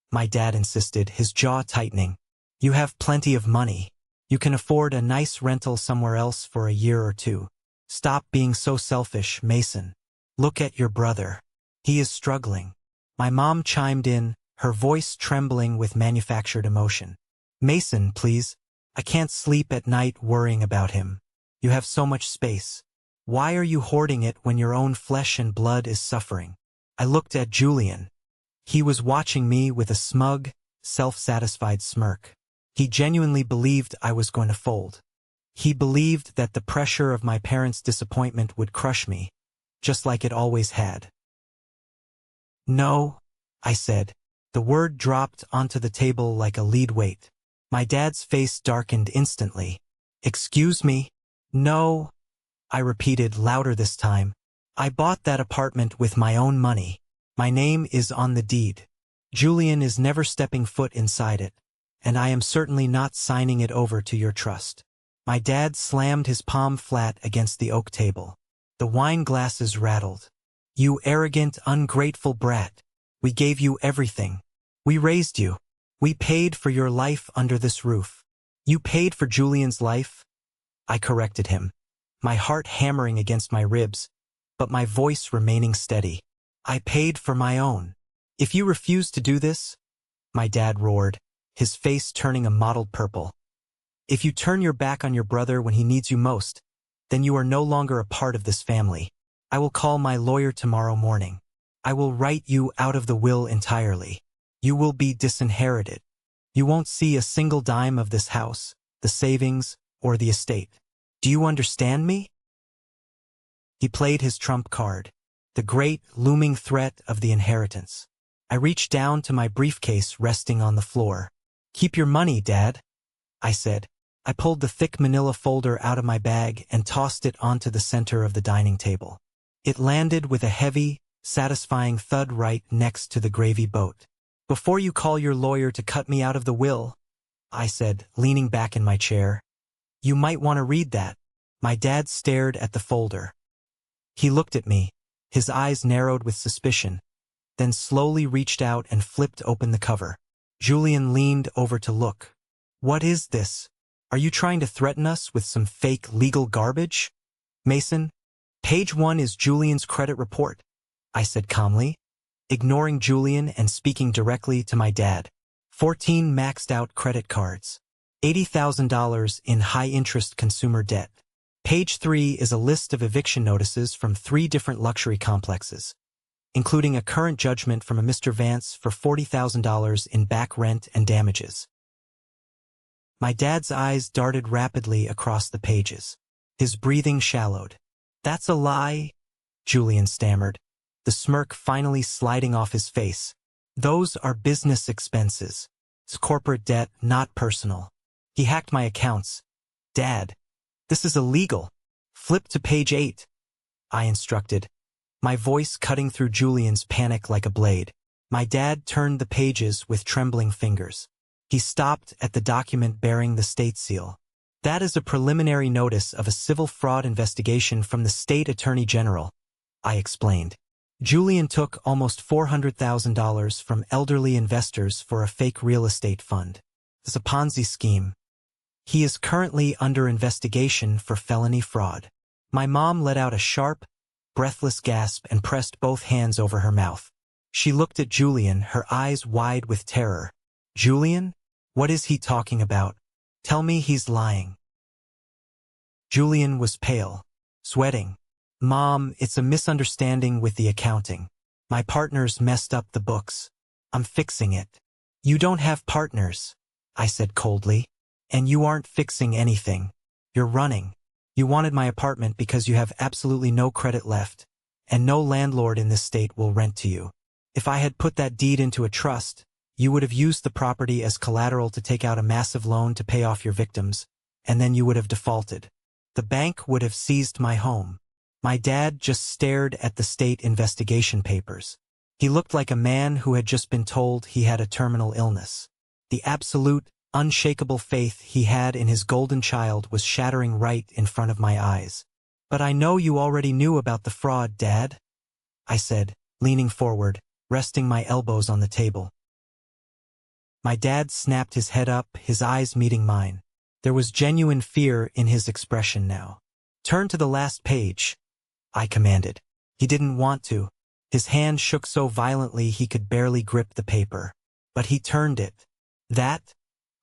my dad insisted, his jaw tightening. "You have plenty of money. You can afford a nice rental somewhere else for a year or 2. Stop being so selfish, Mason. Look at your brother. He is struggling." My mom chimed in, her voice trembling with manufactured emotion. "Mason, please. I can't sleep at night worrying about him. You have so much space. Why are you hoarding it when your own flesh and blood is suffering?" I looked at Julian. He was watching me with a smug, self-satisfied smirk. He genuinely believed I was going to fold. He believed that the pressure of my parents' disappointment would crush me, just like it always had. "No," I said. The word dropped onto the table like a lead weight. My dad's face darkened instantly. "Excuse me?" "No," I repeated louder this time. "I bought that apartment with my own money. My name is on the deed. Julian is never stepping foot inside it, and I am certainly not signing it over to your trust." My dad slammed his palm flat against the oak table. The wine glasses rattled. "You arrogant, ungrateful brat. We gave you everything. We raised you. We paid for your life under this roof." "You paid for Julian's life," I corrected him, my heart hammering against my ribs, but my voice remaining steady. "I paid for my own. If you refuse to do this," my dad roared, his face turning a mottled purple, "if you turn your back on your brother when he needs you most, then you are no longer a part of this family. I will call my lawyer tomorrow morning. I will write you out of the will entirely. You will be disinherited. You won't see a single dime of this house, the savings, or the estate. Do you understand me?" He played his trump card, the great, looming threat of the inheritance. I reached down to my briefcase resting on the floor. "Keep your money, Dad," I said. I pulled the thick manila folder out of my bag and tossed it onto the center of the dining table. It landed with a heavy, satisfying thud right next to the gravy boat. "Before you call your lawyer to cut me out of the will," I said, leaning back in my chair, "you might want to read that." My dad stared at the folder. He looked at me, his eyes narrowed with suspicion, then slowly reached out and flipped open the cover. Julian leaned over to look. "What is this? Are you trying to threaten us with some fake legal garbage?" "Mason, page 1 is Julian's credit report," I said calmly, ignoring Julian and speaking directly to my dad. 14 maxed-out credit cards. $80,000 in high-interest consumer debt. Page 3 is a list of eviction notices from 3 different luxury complexes, including a current judgment from a Mr. Vance for $40,000 in back rent and damages. My dad's eyes darted rapidly across the pages. His breathing shallowed. "That's a lie," Julian stammered, the smirk finally sliding off his face. "Those are business expenses. It's corporate debt, not personal. He hacked my accounts. Dad, this is illegal. Flip to page 8, I instructed, my voice cutting through Julian's panic like a blade. My dad turned the pages with trembling fingers. He stopped at the document bearing the state seal. "That is a preliminary notice of a civil fraud investigation from the state attorney general," I explained. "Julian took almost $400,000 from elderly investors for a fake real estate fund. It's a Ponzi scheme. He is currently under investigation for felony fraud." My mom let out a sharp, breathless gasp and pressed both hands over her mouth. She looked at Julian, her eyes wide with terror. "Julian? What is he talking about? Tell me he's lying." Julian was pale, sweating. "Mom, it's a misunderstanding with the accounting. My partners messed up the books. I'm fixing it." "You don't have partners," I said coldly. "And you aren't fixing anything. You're running. You wanted my apartment because you have absolutely no credit left, and no landlord in this state will rent to you. If I had put that deed into a trust, you would have used the property as collateral to take out a massive loan to pay off your victims, and then you would have defaulted. The bank would have seized my home." My dad just stared at the state investigation papers. He looked like a man who had just been told he had a terminal illness. The absolute, unshakable faith he had in his golden child was shattering right in front of my eyes. "But I know you already knew about the fraud, Dad," I said, leaning forward, resting my elbows on the table. My dad snapped his head up, his eyes meeting mine. There was genuine fear in his expression now. "Turn to the last page," I commanded. He didn't want to. His hand shook so violently he could barely grip the paper. But he turned it. "That,"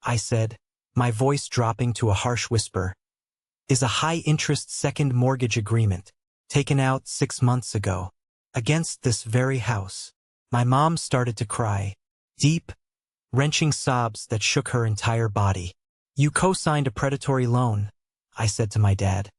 I said, my voice dropping to a harsh whisper, "is a high-interest second mortgage agreement, taken out 6 months ago, against this very house." My mom started to cry. Deep, wrenching sobs that shook her entire body. "You co-signed a predatory loan," I said to my dad,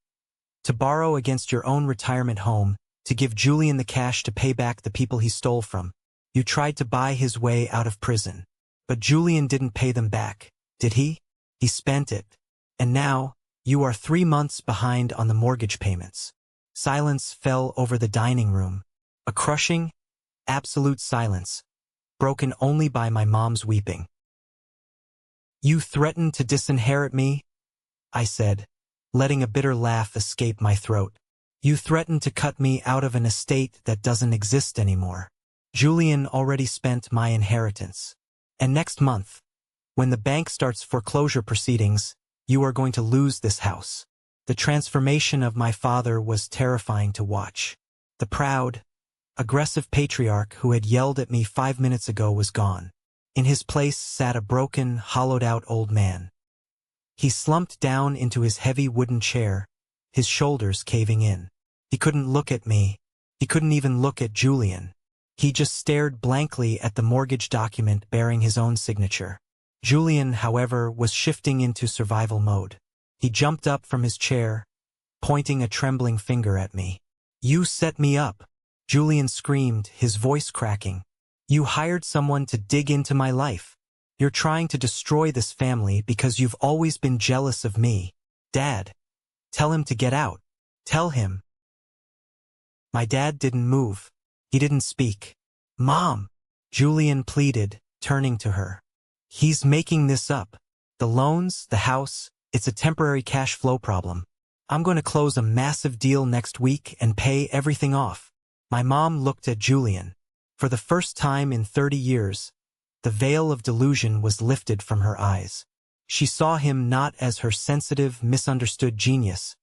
"to borrow against your own retirement home, to give Julian the cash to pay back the people he stole from. You tried to buy his way out of prison. But Julian didn't pay them back, did he? He spent it. And now, you are 3 months behind on the mortgage payments." Silence fell over the dining room. A crushing, absolute silence, broken only by my mom's weeping. "You threatened to disinherit me," I said, letting a bitter laugh escape my throat. "You threatened to cut me out of an estate that doesn't exist anymore. Julian already spent my inheritance. And next month, when the bank starts foreclosure proceedings, you are going to lose this house." The transformation of my father was terrifying to watch. The proud, aggressive patriarch who had yelled at me 5 minutes ago was gone. In his place sat a broken, hollowed-out old man. He slumped down into his heavy wooden chair, his shoulders caving in. He couldn't look at me. He couldn't even look at Julian. He just stared blankly at the mortgage document bearing his own signature. Julian, however, was shifting into survival mode. He jumped up from his chair, pointing a trembling finger at me. "You set me up," Julian screamed, his voice cracking. "You hired someone to dig into my life. You're trying to destroy this family because you've always been jealous of me. Dad, tell him to get out. Tell him." My dad didn't move. He didn't speak. "Mom," Julian pleaded, turning to her. "He's making this up. The loans, the house, it's a temporary cash flow problem. I'm going to close a massive deal next week and pay everything off." My mom looked at Julian. For the first time in 30 years, the veil of delusion was lifted from her eyes. She saw him not as her sensitive, misunderstood genius,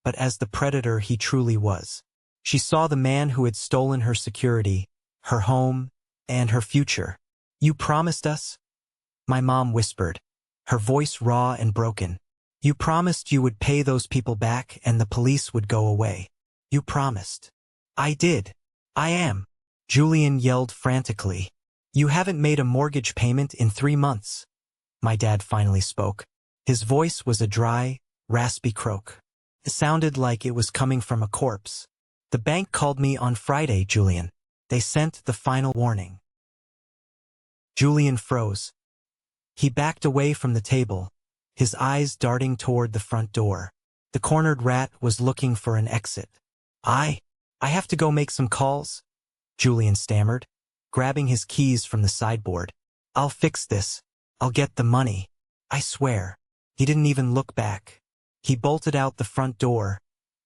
but as the predator he truly was. She saw the man who had stolen her security, her home, and her future. "You promised us?" my mom whispered, her voice raw and broken. "You promised you would pay those people back and the police would go away. You promised." "I did. I am," Julian yelled frantically. "You haven't made a mortgage payment in 3 months." My dad finally spoke. His voice was a dry, raspy croak. It sounded like it was coming from a corpse. The bank called me on Friday, Julian. They sent the final warning. Julian froze. He backed away from the table, his eyes darting toward the front door. The cornered rat was looking for an exit. I have to go make some calls, Julian stammered, grabbing his keys from the sideboard. I'll fix this. I'll get the money. I swear. He didn't even look back. He bolted out the front door,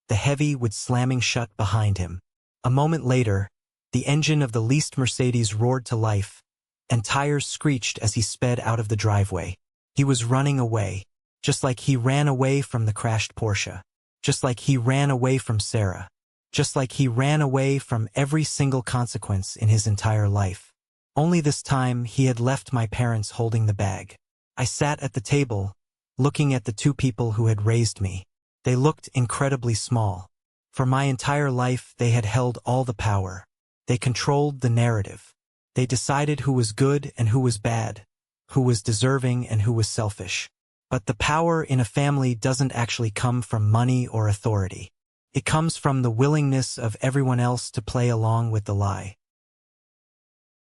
the heavy wood slamming shut behind him. A moment later, the engine of the leased Mercedes roared to life, and tires screeched as he sped out of the driveway. He was running away, just like he ran away from the crashed Porsche, just like he ran away from Sarah, just like he ran away from every single consequence in his entire life. Only this time he had left my parents holding the bag. I sat at the table, looking at the two people who had raised me. They looked incredibly small. For my entire life they had held all the power. They controlled the narrative. They decided who was good and who was bad, who was deserving and who was selfish. But the power in a family doesn't actually come from money or authority. It comes from the willingness of everyone else to play along with the lie.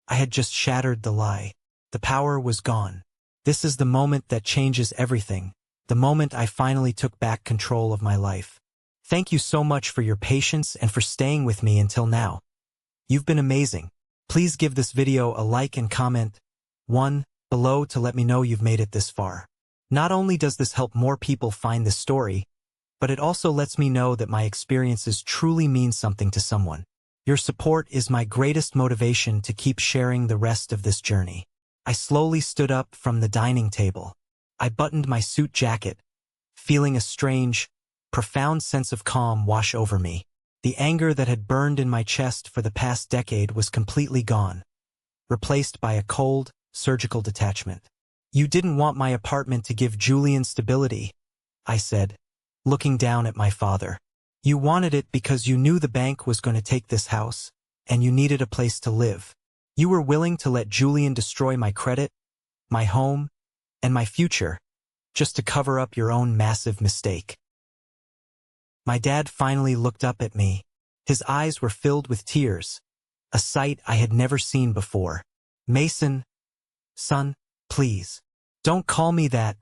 I had just shattered the lie. The power was gone. This is the moment that changes everything, the moment I finally took back control of my life. Thank you so much for your patience and for staying with me until now. You've been amazing. Please give this video a like and comment one below to let me know you've made it this far. Not only does this help more people find this story, but it also lets me know that my experiences truly mean something to someone. Your support is my greatest motivation to keep sharing the rest of this journey. I slowly stood up from the dining table. I buttoned my suit jacket, feeling a strange, profound sense of calm wash over me. The anger that had burned in my chest for the past decade was completely gone, replaced by a cold, surgical detachment. You didn't want my apartment to give Julian stability, I said, looking down at my father. You wanted it because you knew the bank was going to take this house, and you needed a place to live. You were willing to let Julian destroy my credit, my home, and my future, just to cover up your own massive mistake. My dad finally looked up at me. His eyes were filled with tears, a sight I had never seen before. Mason, son, please, don't call me that,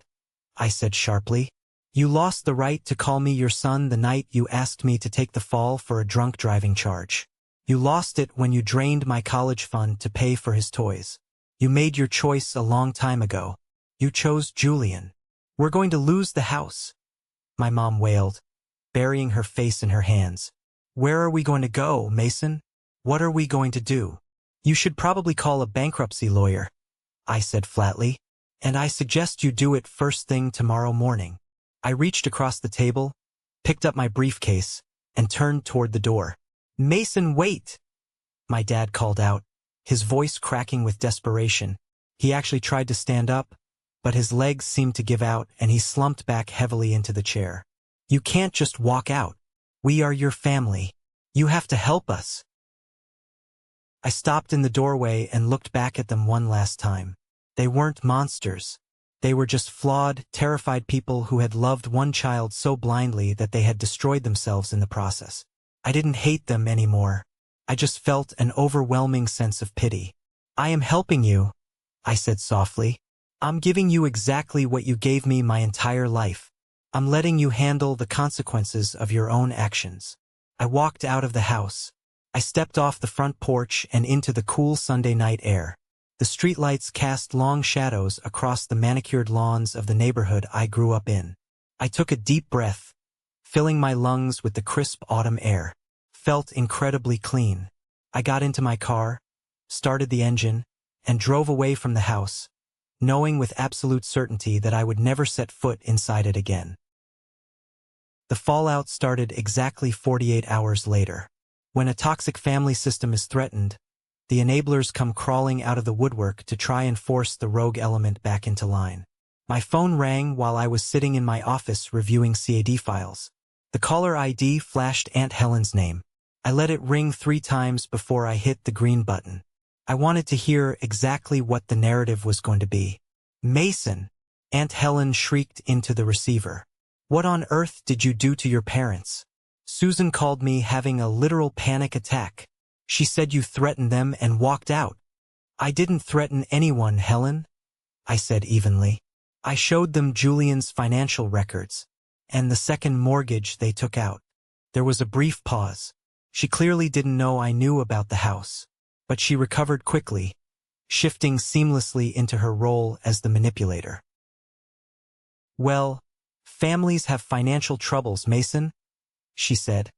I said sharply. You lost the right to call me your son the night you asked me to take the fall for a drunk driving charge. You lost it when you drained my college fund to pay for his toys. You made your choice a long time ago. You chose Julian. We're going to lose the house, my mom wailed, burying her face in her hands. Where are we going to go, Mason? What are we going to do? You should probably call a bankruptcy lawyer, I said flatly, and I suggest you do it first thing tomorrow morning. I reached across the table, picked up my briefcase, and turned toward the door. Mason, wait! My dad called out, his voice cracking with desperation. He actually tried to stand up, but his legs seemed to give out and he slumped back heavily into the chair. You can't just walk out. We are your family. You have to help us. I stopped in the doorway and looked back at them one last time. They weren't monsters. They were just flawed, terrified people who had loved one child so blindly that they had destroyed themselves in the process. I didn't hate them anymore. I just felt an overwhelming sense of pity. I am helping you, I said softly. I'm giving you exactly what you gave me my entire life. I'm letting you handle the consequences of your own actions. I walked out of the house. I stepped off the front porch and into the cool Sunday night air. The streetlights cast long shadows across the manicured lawns of the neighborhood I grew up in. I took a deep breath, filling my lungs with the crisp autumn air. Felt incredibly clean. I got into my car, started the engine, and drove away from the house, knowing with absolute certainty that I would never set foot inside it again. The fallout started exactly 48 hours later. When a toxic family system is threatened, the enablers come crawling out of the woodwork to try and force the rogue element back into line. My phone rang while I was sitting in my office reviewing CAD files. The caller ID flashed Aunt Helen's name. I let it ring 3 times before I hit the green button. I wanted to hear exactly what the narrative was going to be. Mason, Aunt Helen shrieked into the receiver. What on earth did you do to your parents? Susan called me having a literal panic attack. She said you threatened them and walked out. I didn't threaten anyone, Helen, I said evenly. I showed them Julian's financial records and the second mortgage they took out. There was a brief pause. She clearly didn't know I knew about the house, but she recovered quickly, shifting seamlessly into her role as the manipulator. Well, families have financial troubles, Mason, she said,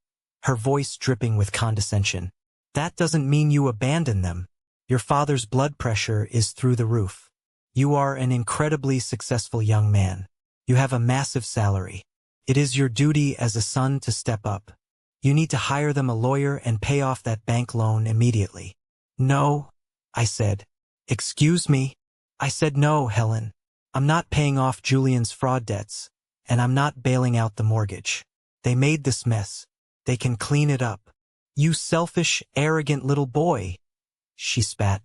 her voice dripping with condescension. That doesn't mean you abandon them. Your father's blood pressure is through the roof. You are an incredibly successful young man. You have a massive salary. It is your duty as a son to step up. You need to hire them a lawyer and pay off that bank loan immediately. No, I said. Excuse me? I said no, Helen. I'm not paying off Julian's fraud debts, and I'm not bailing out the mortgage. They made this mess. They can clean it up. You selfish, arrogant little boy, she spat,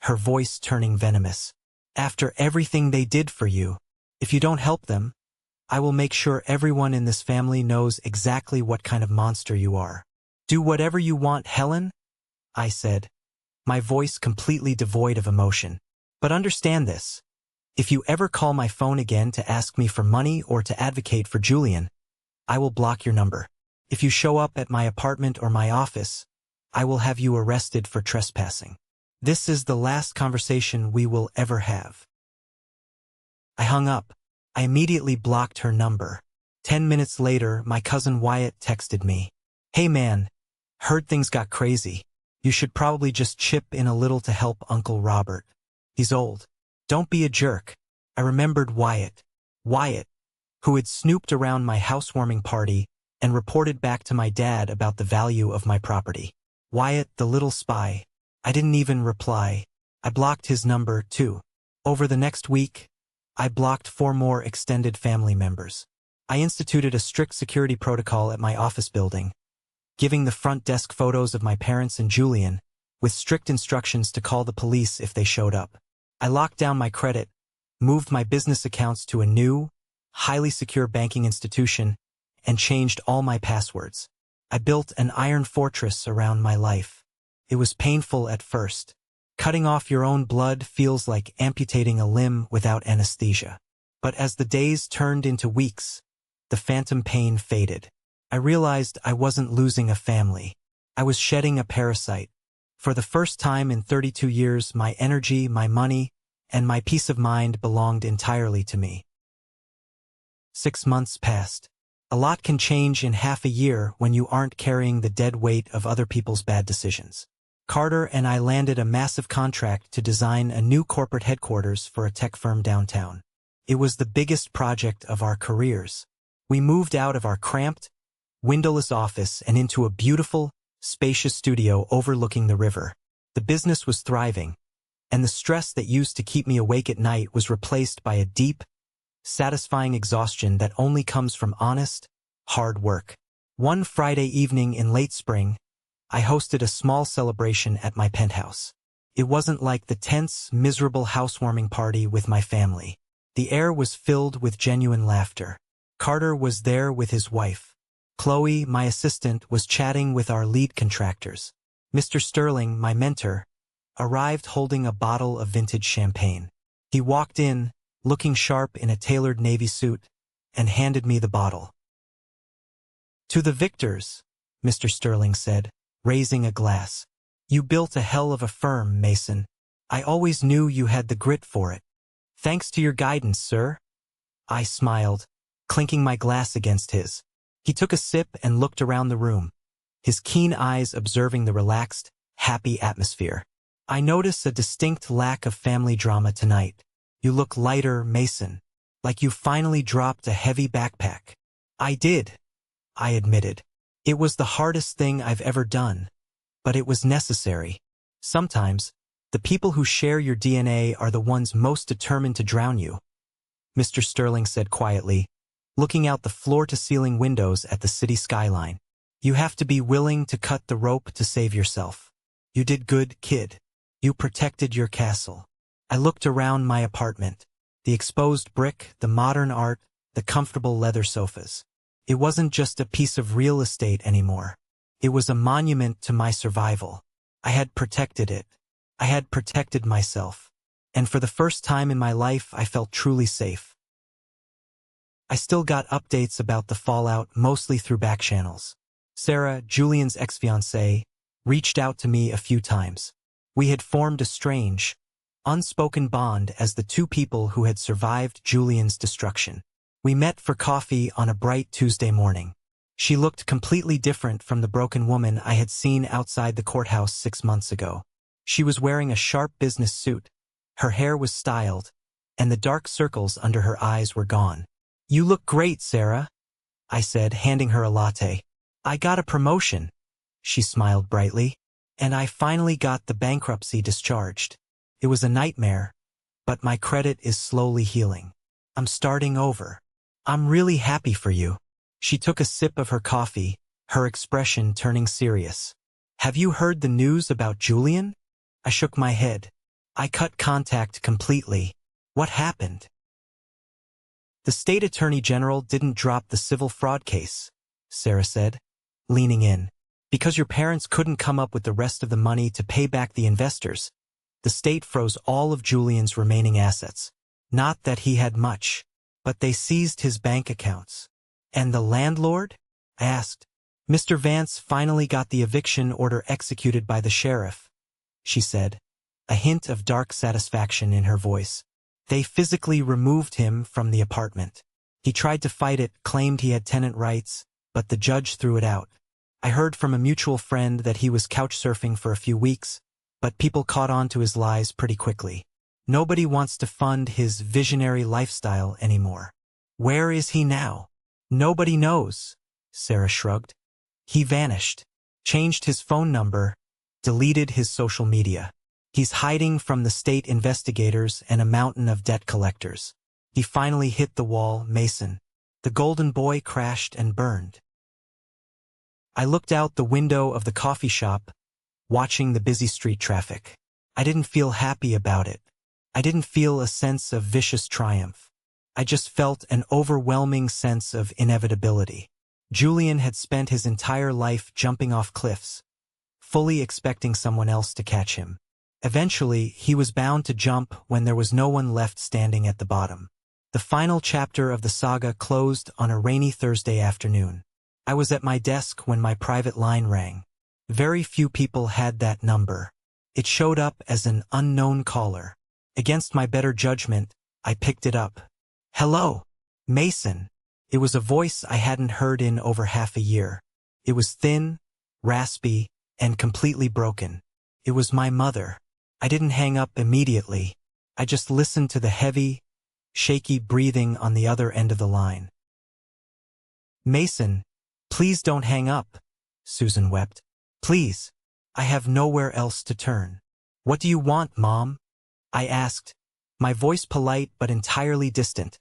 her voice turning venomous. After everything they did for you, if you don't help them, I will make sure everyone in this family knows exactly what kind of monster you are. Do whatever you want, Helen, I said, my voice completely devoid of emotion. But understand this. If you ever call my phone again to ask me for money or to advocate for Julian, I will block your number. If you show up at my apartment or my office, I will have you arrested for trespassing. This is the last conversation we will ever have. I hung up. I immediately blocked her number. 10 minutes later, my cousin Wyatt texted me. Hey man, heard things got crazy. You should probably just chip in a little to help Uncle Robert. He's old. Don't be a jerk. I remembered Wyatt. Wyatt, who had snooped around my housewarming party and reported back to my dad about the value of my property. Wyatt, the little spy. I didn't even reply. I blocked his number, too. Over the next week, I blocked 4 more extended family members. I instituted a strict security protocol at my office building, giving the front desk photos of my parents and Julian, with strict instructions to call the police if they showed up. I locked down my credit, moved my business accounts to a new, highly secure banking institution, and changed all my passwords. I built an iron fortress around my life. It was painful at first. Cutting off your own blood feels like amputating a limb without anesthesia. But as the days turned into weeks, the phantom pain faded. I realized I wasn't losing a family. I was shedding a parasite. For the first time in 32 years, my energy, my money, and my peace of mind belonged entirely to me. 6 months passed. A lot can change in half a year when you aren't carrying the dead weight of other people's bad decisions. Carter and I landed a massive contract to design a new corporate headquarters for a tech firm downtown. It was the biggest project of our careers. We moved out of our cramped, windowless office and into a beautiful, spacious studio overlooking the river. The business was thriving, and the stress that used to keep me awake at night was replaced by a deep, satisfying exhaustion that only comes from honest, hard work. One Friday evening in late spring, I hosted a small celebration at my penthouse. It wasn't like the tense, miserable housewarming party with my family. The air was filled with genuine laughter. Carter was there with his wife. Chloe, my assistant, was chatting with our lead contractors. Mr. Sterling, my mentor, arrived holding a bottle of vintage champagne. He walked in, looking sharp in a tailored navy suit, and handed me the bottle. To the victors, Mr. Sterling said, raising a glass. You built a hell of a firm, Mason. I always knew you had the grit for it. Thanks to your guidance, sir. I smiled, clinking my glass against his. He took a sip and looked around the room, his keen eyes observing the relaxed, happy atmosphere. I notice a distinct lack of family drama tonight. You look lighter, Mason, like you finally dropped a heavy backpack. I did, I admitted. It was the hardest thing I've ever done, but it was necessary. Sometimes, the people who share your DNA are the ones most determined to drown you, Mr. Sterling said quietly, looking out the floor-to-ceiling windows at the city skyline. You have to be willing to cut the rope to save yourself. You did good, kid. You protected your castle. I looked around my apartment. The exposed brick, the modern art, the comfortable leather sofas. It wasn't just a piece of real estate anymore. It was a monument to my survival. I had protected it. I had protected myself. And for the first time in my life, I felt truly safe. I still got updates about the fallout, mostly through back channels. Sarah, Julian's ex-fiancée, reached out to me a few times. We had formed a strange, unspoken bond as the two people who had survived Julian's destruction. We met for coffee on a bright Tuesday morning. She looked completely different from the broken woman I had seen outside the courthouse 6 months ago. She was wearing a sharp business suit. Her hair was styled, and the dark circles under her eyes were gone. "You look great, Sarah," I said, handing her a latte. "I got a promotion," she smiled brightly, "and I finally got the bankruptcy discharged. It was a nightmare, but my credit is slowly healing. I'm starting over. I'm really happy for you." She took a sip of her coffee, her expression turning serious. "Have you heard the news about Julian?" I shook my head. I cut contact completely. What happened? "The state attorney general didn't drop the civil fraud case," Sarah said, leaning in. "Because your parents couldn't come up with the rest of the money to pay back the investors. The state froze all of Julian's remaining assets. Not that he had much, but they seized his bank accounts." "And the landlord?" I asked. "Mr. Vance finally got the eviction order executed by the sheriff," she said, a hint of dark satisfaction in her voice. "They physically removed him from the apartment. He tried to fight it, claimed he had tenant rights, but the judge threw it out. I heard from a mutual friend that he was couch surfing for a few weeks, but people caught on to his lies pretty quickly. Nobody wants to fund his visionary lifestyle anymore." "Where is he now?" "Nobody knows," Sarah shrugged. "He vanished, changed his phone number, deleted his social media. He's hiding from the state investigators and a mountain of debt collectors. He finally hit the wall, Mason. The golden boy crashed and burned." I looked out the window of the coffee shop, watching the busy street traffic. I didn't feel happy about it. I didn't feel a sense of vicious triumph. I just felt an overwhelming sense of inevitability. Julian had spent his entire life jumping off cliffs, fully expecting someone else to catch him. Eventually, he was bound to jump when there was no one left standing at the bottom. The final chapter of the saga closed on a rainy Thursday afternoon. I was at my desk when my private line rang. Very few people had that number. It showed up as an unknown caller. Against my better judgment, I picked it up. "Hello, Mason." It was a voice I hadn't heard in over half a year. It was thin, raspy, and completely broken. It was my mother. I didn't hang up immediately. I just listened to the heavy, shaky breathing on the other end of the line. "Mason, please don't hang up," Susan wept. "Please. I have nowhere else to turn." "What do you want, Mom?" I asked, my voice polite but entirely distant,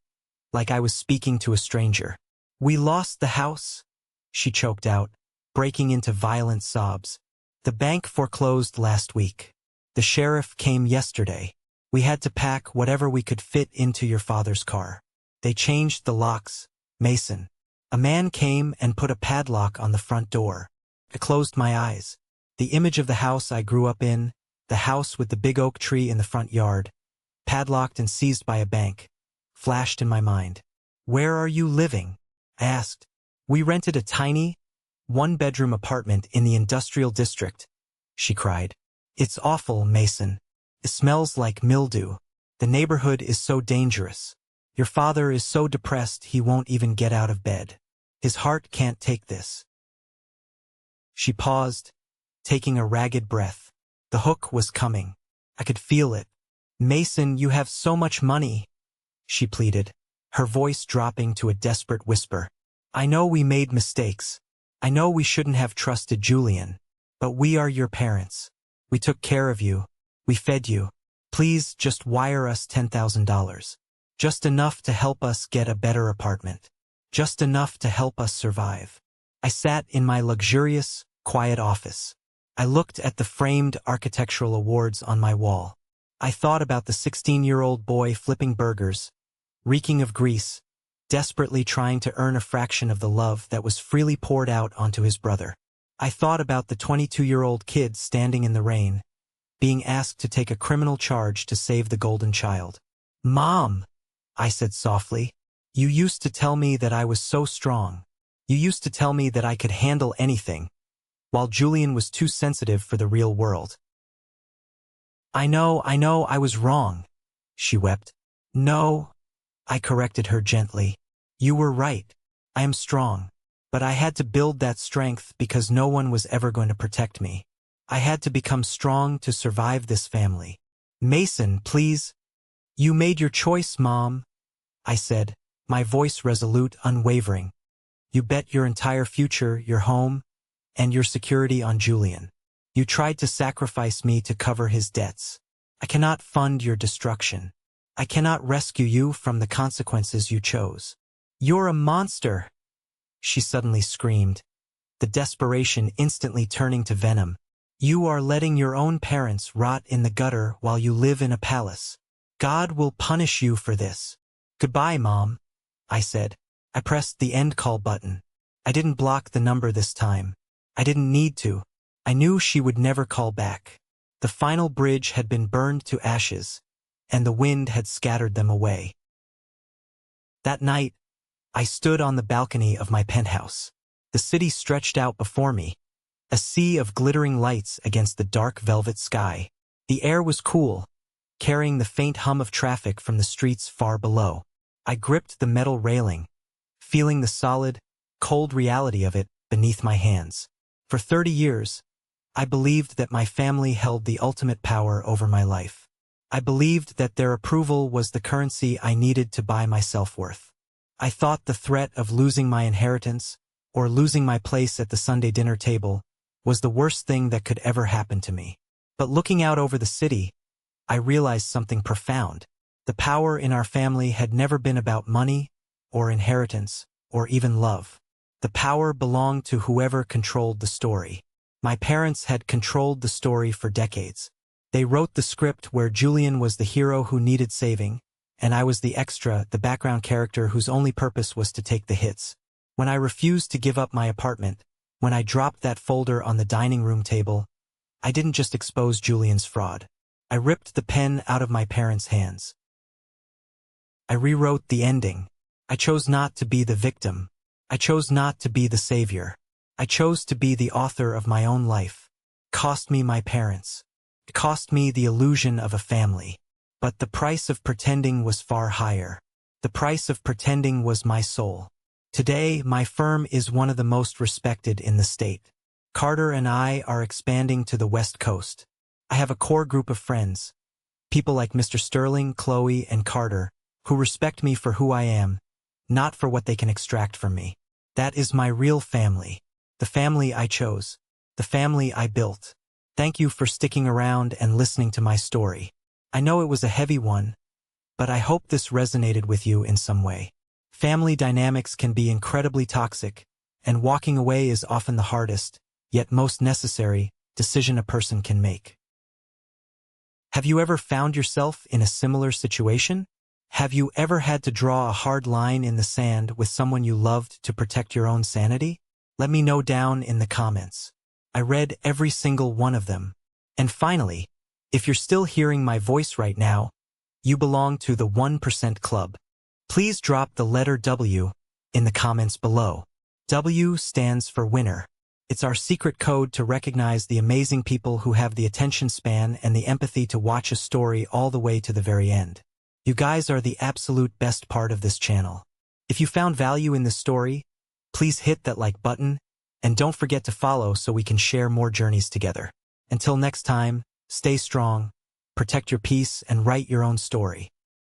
like I was speaking to a stranger. "We lost the house," she choked out, breaking into violent sobs. "The bank foreclosed last week. The sheriff came yesterday. We had to pack whatever we could fit into your father's car. They changed the locks, Mason. A man came and put a padlock on the front door." I closed my eyes. The image of the house I grew up in, the house with the big oak tree in the front yard, padlocked and seized by a bank, flashed in my mind. "Where are you living?" I asked. "We rented a tiny, one-bedroom apartment in the industrial district," she cried. "It's awful, Mason. It smells like mildew. The neighborhood is so dangerous. Your father is so depressed he won't even get out of bed. His heart can't take this." She paused, taking a ragged breath. The hook was coming. I could feel it. "Mason, you have so much money," she pleaded, her voice dropping to a desperate whisper. "I know we made mistakes. I know we shouldn't have trusted Julian. But we are your parents. We took care of you. We fed you. Please just wire us $10,000. Just enough to help us get a better apartment. Just enough to help us survive." I sat in my luxurious, quiet office. I looked at the framed architectural awards on my wall. I thought about the 16-year-old boy flipping burgers, reeking of grease, desperately trying to earn a fraction of the love that was freely poured out onto his brother. I thought about the 22-year-old kid standing in the rain, being asked to take a criminal charge to save the golden child. "Mom," I said softly, "you used to tell me that I was so strong. You used to tell me that I could handle anything, while Julian was too sensitive for the real world." I know, I was wrong," she wept. "No," I corrected her gently. "You were right. I am strong. But I had to build that strength because no one was ever going to protect me. I had to become strong to survive this family." "Mason, please." "You made your choice, Mom," I said, my voice resolute, unwavering. "You bet your entire future, your home, and your security on Julian. You tried to sacrifice me to cover his debts. I cannot fund your destruction. I cannot rescue you from the consequences you chose." "You're a monster," she suddenly screamed, the desperation instantly turning to venom. "You are letting your own parents rot in the gutter while you live in a palace. God will punish you for this." "Goodbye, Mom," I said. I pressed the end call button. I didn't block the number this time. I didn't need to. I knew she would never call back. The final bridge had been burned to ashes, and the wind had scattered them away. That night, I stood on the balcony of my penthouse. The city stretched out before me, a sea of glittering lights against the dark velvet sky. The air was cool, carrying the faint hum of traffic from the streets far below. I gripped the metal railing, feeling the solid, cold reality of it beneath my hands. For 30 years, I believed that my family held the ultimate power over my life. I believed that their approval was the currency I needed to buy my self-worth. I thought the threat of losing my inheritance, or losing my place at the Sunday dinner table, was the worst thing that could ever happen to me. But looking out over the city, I realized something profound. The power in our family had never been about money, or inheritance, or even love. The power belonged to whoever controlled the story. My parents had controlled the story for decades. They wrote the script where Julian was the hero who needed saving, and I was the extra, the background character whose only purpose was to take the hits. When I refused to give up my apartment, when I dropped that folder on the dining room table, I didn't just expose Julian's fraud. I ripped the pen out of my parents' hands. I rewrote the ending. I chose not to be the victim. I chose not to be the savior. I chose to be the author of my own life. It cost me my parents. It cost me the illusion of a family. But the price of pretending was far higher. The price of pretending was my soul. Today, my firm is one of the most respected in the state. Carter and I are expanding to the West Coast. I have a core group of friends, people like Mr. Sterling, Chloe, and Carter, who respect me for who I am, not for what they can extract from me. That is my real family. The family I chose. The family I built. Thank you for sticking around and listening to my story. I know it was a heavy one, but I hope this resonated with you in some way. Family dynamics can be incredibly toxic, and walking away is often the hardest, yet most necessary, decision a person can make. Have you ever found yourself in a similar situation? Have you ever had to draw a hard line in the sand with someone you loved to protect your own sanity? Let me know down in the comments. I read every single one of them. And finally, if you're still hearing my voice right now, you belong to the 1% Club. Please drop the letter W in the comments below. W stands for winner. It's our secret code to recognize the amazing people who have the attention span and the empathy to watch a story all the way to the very end. You guys are the absolute best part of this channel. If you found value in this story, please hit that like button, and don't forget to follow so we can share more journeys together. Until next time, stay strong, protect your peace, and write your own story.